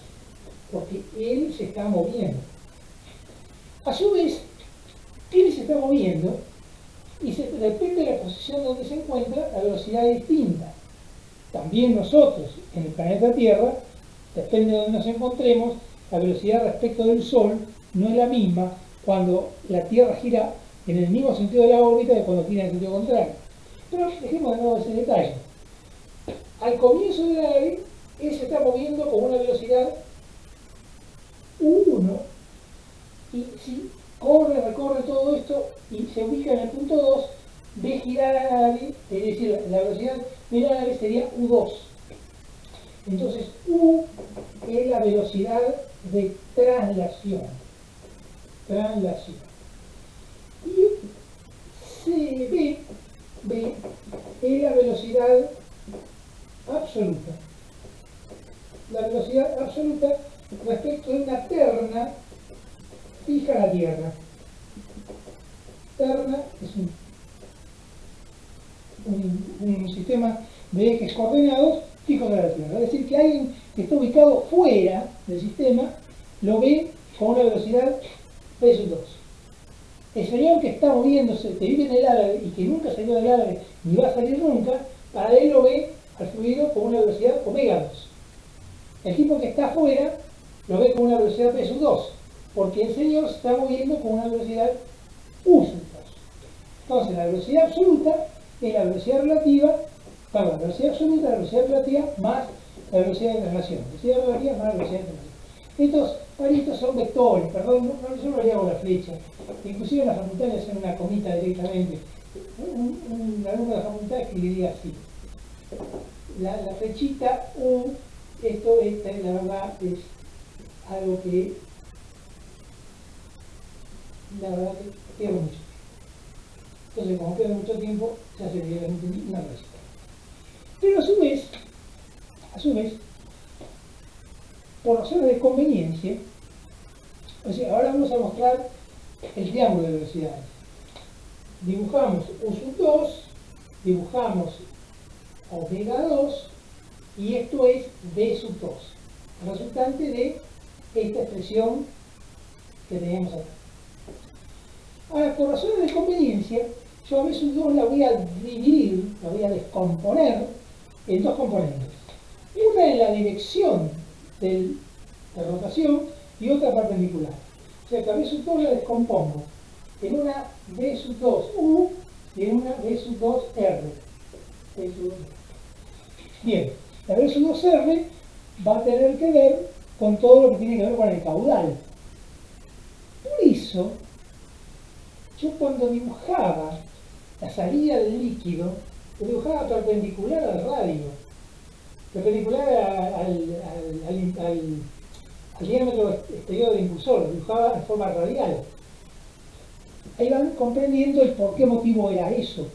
porque él se está moviendo. A su vez, él se está moviendo y depende de la posición donde se encuentra, la velocidad es distinta. También nosotros, en el planeta Tierra, depende de donde nos encontremos, la velocidad respecto del Sol no es la misma cuando la Tierra gira en el mismo sentido de la órbita que cuando gira en el sentido contrario. Pero dejemos de nuevo ese detalle. Al comienzo del álabe, él se está moviendo con una velocidad U1 y si recorre todo esto y se ubica en el punto 2, ve girar al álabe, es decir, la velocidad del álabe sería U2. Entonces, U es la velocidad de traslación. Y CB es la velocidad absoluta. La velocidad absoluta respecto de una terna fija a la Tierra. Terna es un sistema de ejes coordenados fijos a la Tierra. Es decir, que alguien que está ubicado fuera del sistema lo ve con una velocidad B sub 2. El señor que está moviéndose, que vive en el árabe y que nunca salió del árabe ni va a salir nunca, para él lo ve al fluido con una velocidad omega 2. El tipo que está afuera lo ve con una velocidad P sub 2, porque el señor se está moviendo con una velocidad U sub 2. Entonces la velocidad absoluta es la velocidad relativa, la velocidad absoluta, la velocidad relativa más la velocidad de traslación. La velocidad relativa más la velocidad de traslación. Estos palitos son vectores, perdón, yo no lo haría con la flecha. Inclusive en la facultad le hacen una comita directamente. Un alumno de la facultad escribiría así. La flechita U, esta la verdad es algo que la verdad que queda mucho. Entonces, como queda mucho tiempo, se hace directamente una flechita. Pero a su vez, por razones de conveniencia, o sea, ahora vamos a mostrar el triángulo de velocidades. Dibujamos U sub 2, dibujamos omega 2, y esto es B sub 2, resultante de esta expresión que tenemos acá. Ahora, por razones de conveniencia, yo a B sub 2 la voy a dividir, la voy a descomponer en dos componentes. Una en la dirección de rotación y otra perpendicular. O sea que a B sub 2 la descompongo en una B sub 2U y en una B sub 2R. Bien, la B sub 2R va a tener que ver con todo lo que tiene que ver con el caudal. Por eso, yo cuando dibujaba la salida del líquido, lo dibujaba perpendicular al radio, perpendicular al diámetro exterior del impulsor, lo dibujaba en forma radial. Ahí van comprendiendo el por qué motivo era eso.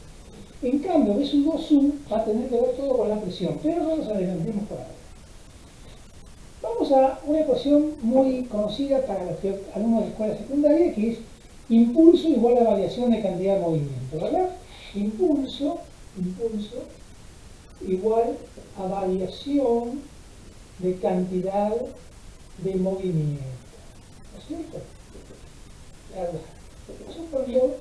En cambio, B sub 2U va a tener que ver todo con la presión, pero no nos adelantemos por ahora. Vamos a una ecuación muy conocida para los alumnos de escuela secundaria, que es impulso igual a variación de cantidad de movimiento, ¿verdad? Impulso igual a variación de cantidad de movimiento. ¿No es cierto? Eso cuando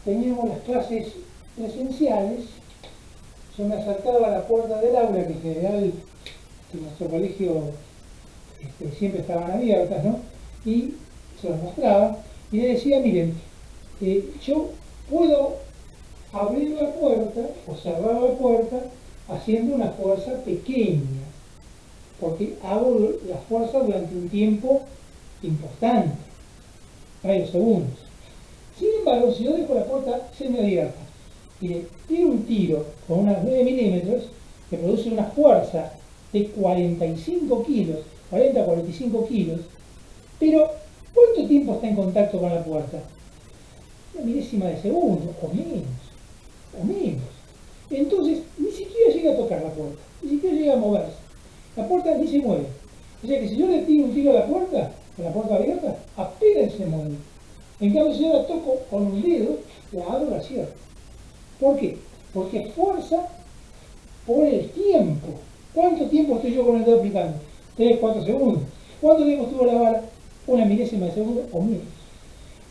teníamos las clases presenciales, yo me acercaba a la puerta del aula, que en general en nuestro colegio siempre estaban abiertas, ¿no? Y se los mostraba y le decía, miren, yo puedo abrir la puerta o cerrar la puerta haciendo una fuerza pequeña, porque hago la fuerza durante un tiempo importante, varios segundos. Sin embargo, si yo dejo la puerta semiabierta y le tiro un tiro con unos 9 milímetros, que produce una fuerza de 45 kilos, 40 a 45 kilos, pero ¿cuánto tiempo está en contacto con la puerta? Una milésima de segundo, o menos. Entonces, ni siquiera llega a tocar la puerta, ni siquiera llega a moverse. La puerta ni se mueve. O sea que si yo le tiro un tiro a la puerta, con la puerta abierta, apenas se mueve. En cambio, si yo la toco con un dedo, la abro, la cierro. ¿Por qué? Porque es fuerza por el tiempo. ¿Cuánto tiempo estoy yo con el dedo aplicando? 3, 4 segundos. ¿Cuánto tiempo estuvo la bala? Una milésima de segundo o menos.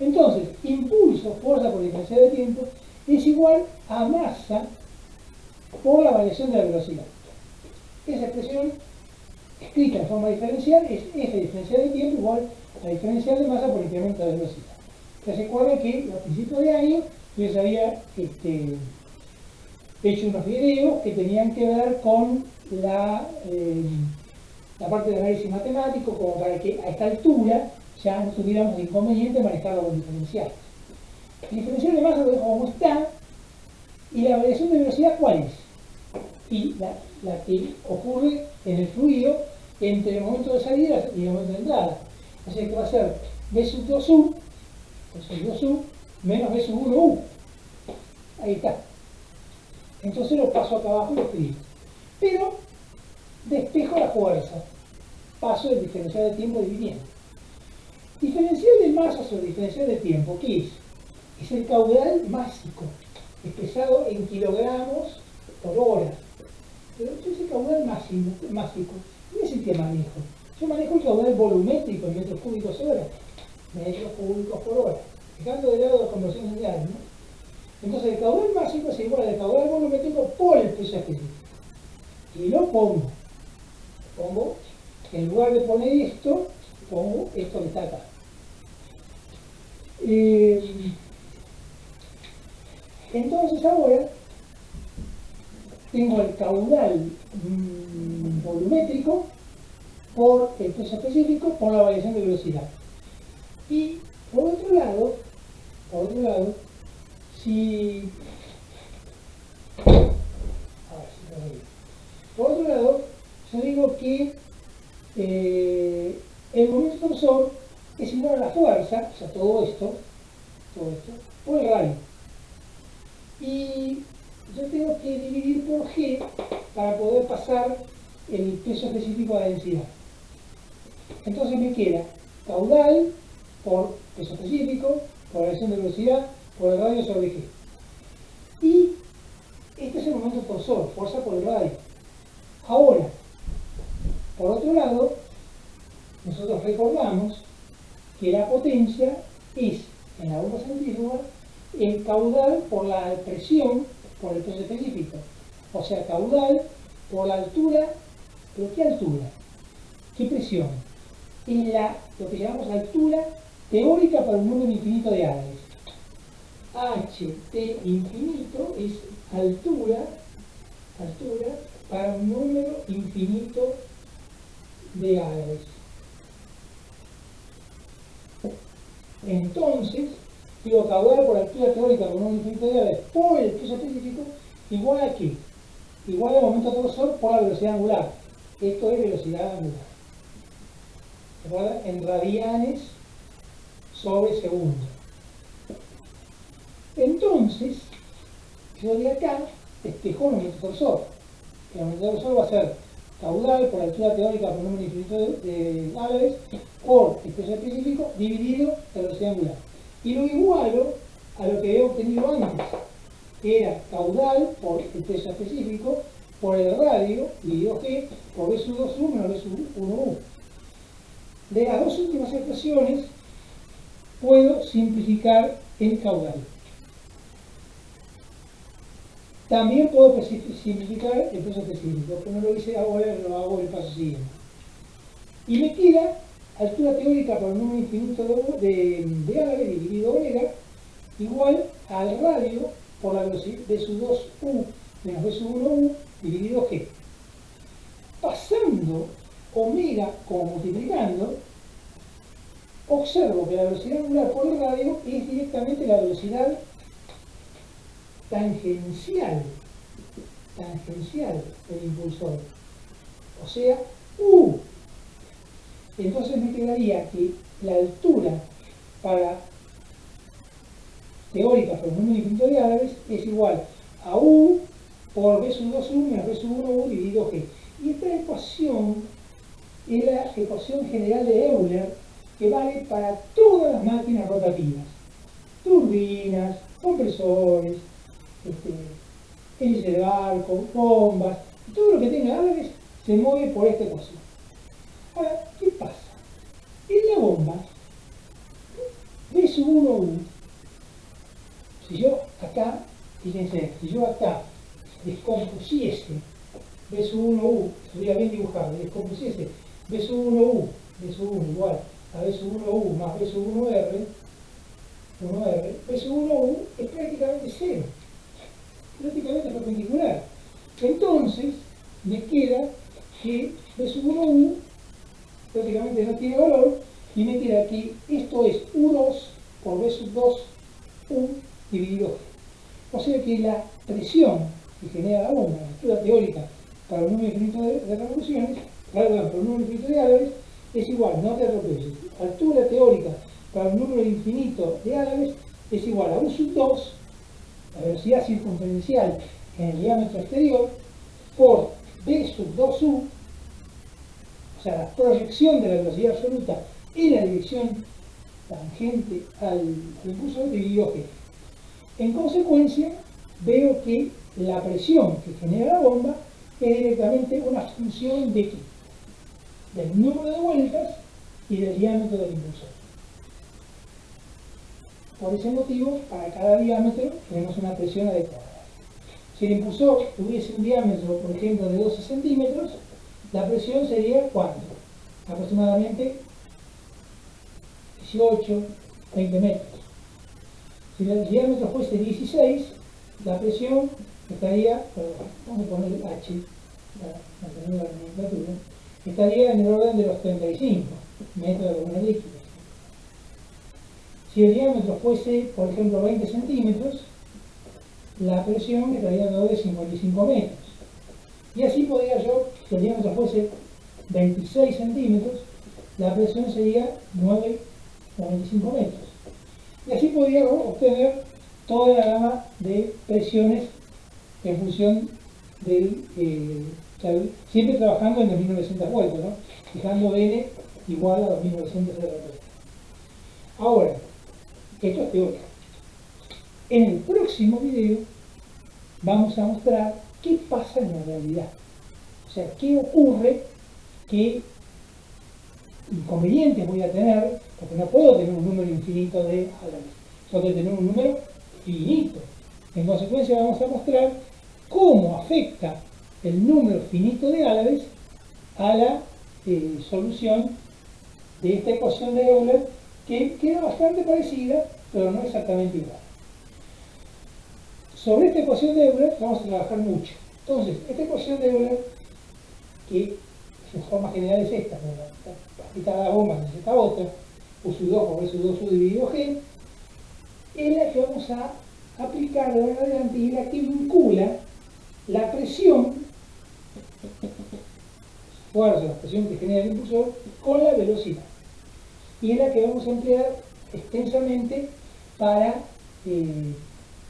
Entonces, impulso, fuerza por diferencia de tiempo, es igual a masa por la variación de la velocidad. Esa expresión, escrita en forma diferencial, es F diferencial de tiempo igual a diferencial de masa por incremento de velocidad. Se recuerda que a principios de año yo les había hecho unos videos que tenían que ver con la parte de análisis matemático, como para que a esta altura ya no tuviéramos inconveniente en manejarlo con diferenciales. El diferencial de masa lo dejo como está, y la variación de velocidad, ¿cuál es? Y la que ocurre en el fluido entre el momento de salida y el momento de entrada. O sea que va a ser B sub 2U, menos B sub 1U. Ahí está. Entonces lo paso acá abajo y lo escribo. Pero despejo la fuerza. Paso el diferencial de tiempo dividiendo. Diferencial de masa sobre diferencial de tiempo, ¿qué es? Es el caudal másico, expresado en kilogramos por hora. Pero ese caudal másico no es el que manejo. Yo manejo el caudal volumétrico en metros cúbicos hora. metros cúbicos por hora, dejando de lado las conversiones lineales, ¿no? Entonces el caudal máximo es igual al caudal volumétrico por el peso específico. Y lo pongo, en lugar de poner esto, pongo esto que está acá. Entonces ahora tengo el caudal volumétrico por el peso específico por la variación de velocidad. Y por otro lado, si yo digo que el momento torsor es igual a la fuerza, o sea, todo esto, por el radio. Y yo tengo que dividir por G para poder pasar el peso específico a la densidad. Entonces me queda caudal por peso específico, por variación de velocidad, por el radio sobre G. Y este es el momento torsor, fuerza por el radio. Ahora, por otro lado, nosotros recordamos que la potencia es, en la bomba centrífuga, el caudal por la presión por el peso específico. O sea, caudal por la altura. ¿Pero qué altura? ¿Qué presión? Es lo que llamamos altura teórica para un número infinito de árabes. Ht infinito es altura para un número infinito de árabes. Entonces, digo, caudal por altura teórica por un número infinito de árabes por el peso específico igual a ¿qué? Igual al momento torsor por la velocidad angular. Esto es velocidad angular. ¿Recuerda? En radianes sobre segundo. Entonces, yo de acá despejo el momento torsor. El momento torsor va a ser caudal por altura teórica por un número infinito de árabes por el peso específico dividido la velocidad angular. Y lo igualo a lo que había obtenido antes, que era caudal por el peso específico por el radio dividido G por B sub 2U menos B sub 1U. De las dos últimas expresiones puedo simplificar el caudal. También puedo simplificar el peso específico, pero no lo hice ahora, lo hago el paso siguiente. Y me queda altura teórica por un número infinito de árabes dividido omega igual al radio por la velocidad B sub 2U menos B sub 1U dividido G. Pasando omega como multiplicando, observo que la velocidad angular por el radio es directamente la velocidad tangencial del impulsor, o sea, U. Entonces me quedaría que la altura teórica por un número infinito de árabes es igual a U por B sub 2U menos B sub 1U dividido G. Y esta ecuación es la ecuación general de Euler que vale para todas las máquinas rotativas. Turbinas, compresores, hélice de barco, bombas, todo lo que tenga árabes se mueve por esta ecuación. Ahora, ¿qué pasa? En la bomba, B sub 1U, si yo acá, fíjense, si yo acá descompusiese B sub 1U, sería bien dibujado, descompusiese B sub 1U, B sub 1 igual a B sub 1U más B sub 1R, B sub 1U es prácticamente cero, prácticamente perpendicular. Entonces, me queda que B sub 1U prácticamente no tiene valor y me queda que esto es U2 por B sub 2U dividido G. O sea que la presión que genera la bomba, la altura teórica para un número infinito de revoluciones, para un número infinito de árabes, es igual, no te atropelles, altura teórica para un número infinito de árabes es igual a U sub 2, la velocidad circunferencial en el diámetro exterior, por B sub 2U, o sea, la proyección de la velocidad absoluta en la dirección tangente al impulsor dividido G. En consecuencia, veo que la presión que genera la bomba es directamente una función de ¿qué? Del número de vueltas y del diámetro del impulsor. Por ese motivo, para cada diámetro tenemos una presión adecuada. Si el impulsor tuviese un diámetro, por ejemplo, de 12 centímetros, la presión sería ¿cuánto? Aproximadamente 18, 20 metros. Si el diámetro fuese 16, la presión estaría, vamos a poner H para mantener la nomenclatura, estaría en el orden de los 35 metros de volumen líquido. Si el diámetro fuese, por ejemplo, 20 centímetros, la presión estaría alrededor de 55 metros. Y así podría yo, si el diámetro fuese 26 centímetros, la presión sería 9 o 25 metros. Y así podría obtener toda la gama de presiones en función del, siempre trabajando en 2900 vueltas, ¿no? Fijando N igual a 2900 RPM. Ahora, esto es teórico. En el próximo video vamos a mostrar qué pasa en la realidad. O sea, qué ocurre, qué inconvenientes voy a tener, porque no puedo tener un número infinito de álabes, tengo que tener un número finito. En consecuencia vamos a mostrar cómo afecta el número finito de álabes a la solución de esta ecuación de Euler, que queda bastante parecida, pero no exactamente igual. Sobre esta ecuación de Euler vamos a trabajar mucho. Entonces, esta ecuación de Euler, que en forma general es esta, aplicada a la bomba necesita otra, U2 por S2U dividido G, es la que vamos a aplicar de ahora en adelante y la que vincula la presión, fuerza, la presión que genera el impulsor, con la velocidad. Y es la que vamos a emplear extensamente para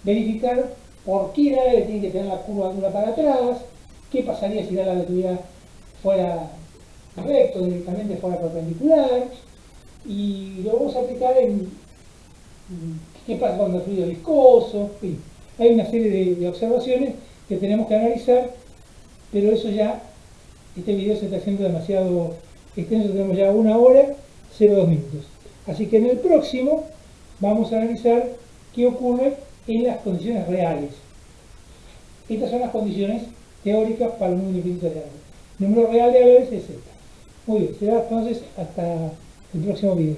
verificar por qué el árabe tiene que tener la curvatura para atrás, qué pasaría si el árabe fuera recto, directamente fuera perpendicular, y lo vamos a aplicar en qué pasa cuando el fluido es viscoso, en fin. Hay una serie de observaciones que tenemos que analizar, pero eso ya, este video se está haciendo demasiado extenso, tenemos ya 1 hora, 0,2 minutos. Así que en el próximo vamos a analizar qué ocurre en las condiciones reales. Estas son las condiciones teóricas para el número infinito de álabes. El número real de álabes es esta. Muy bien, será entonces hasta el próximo video.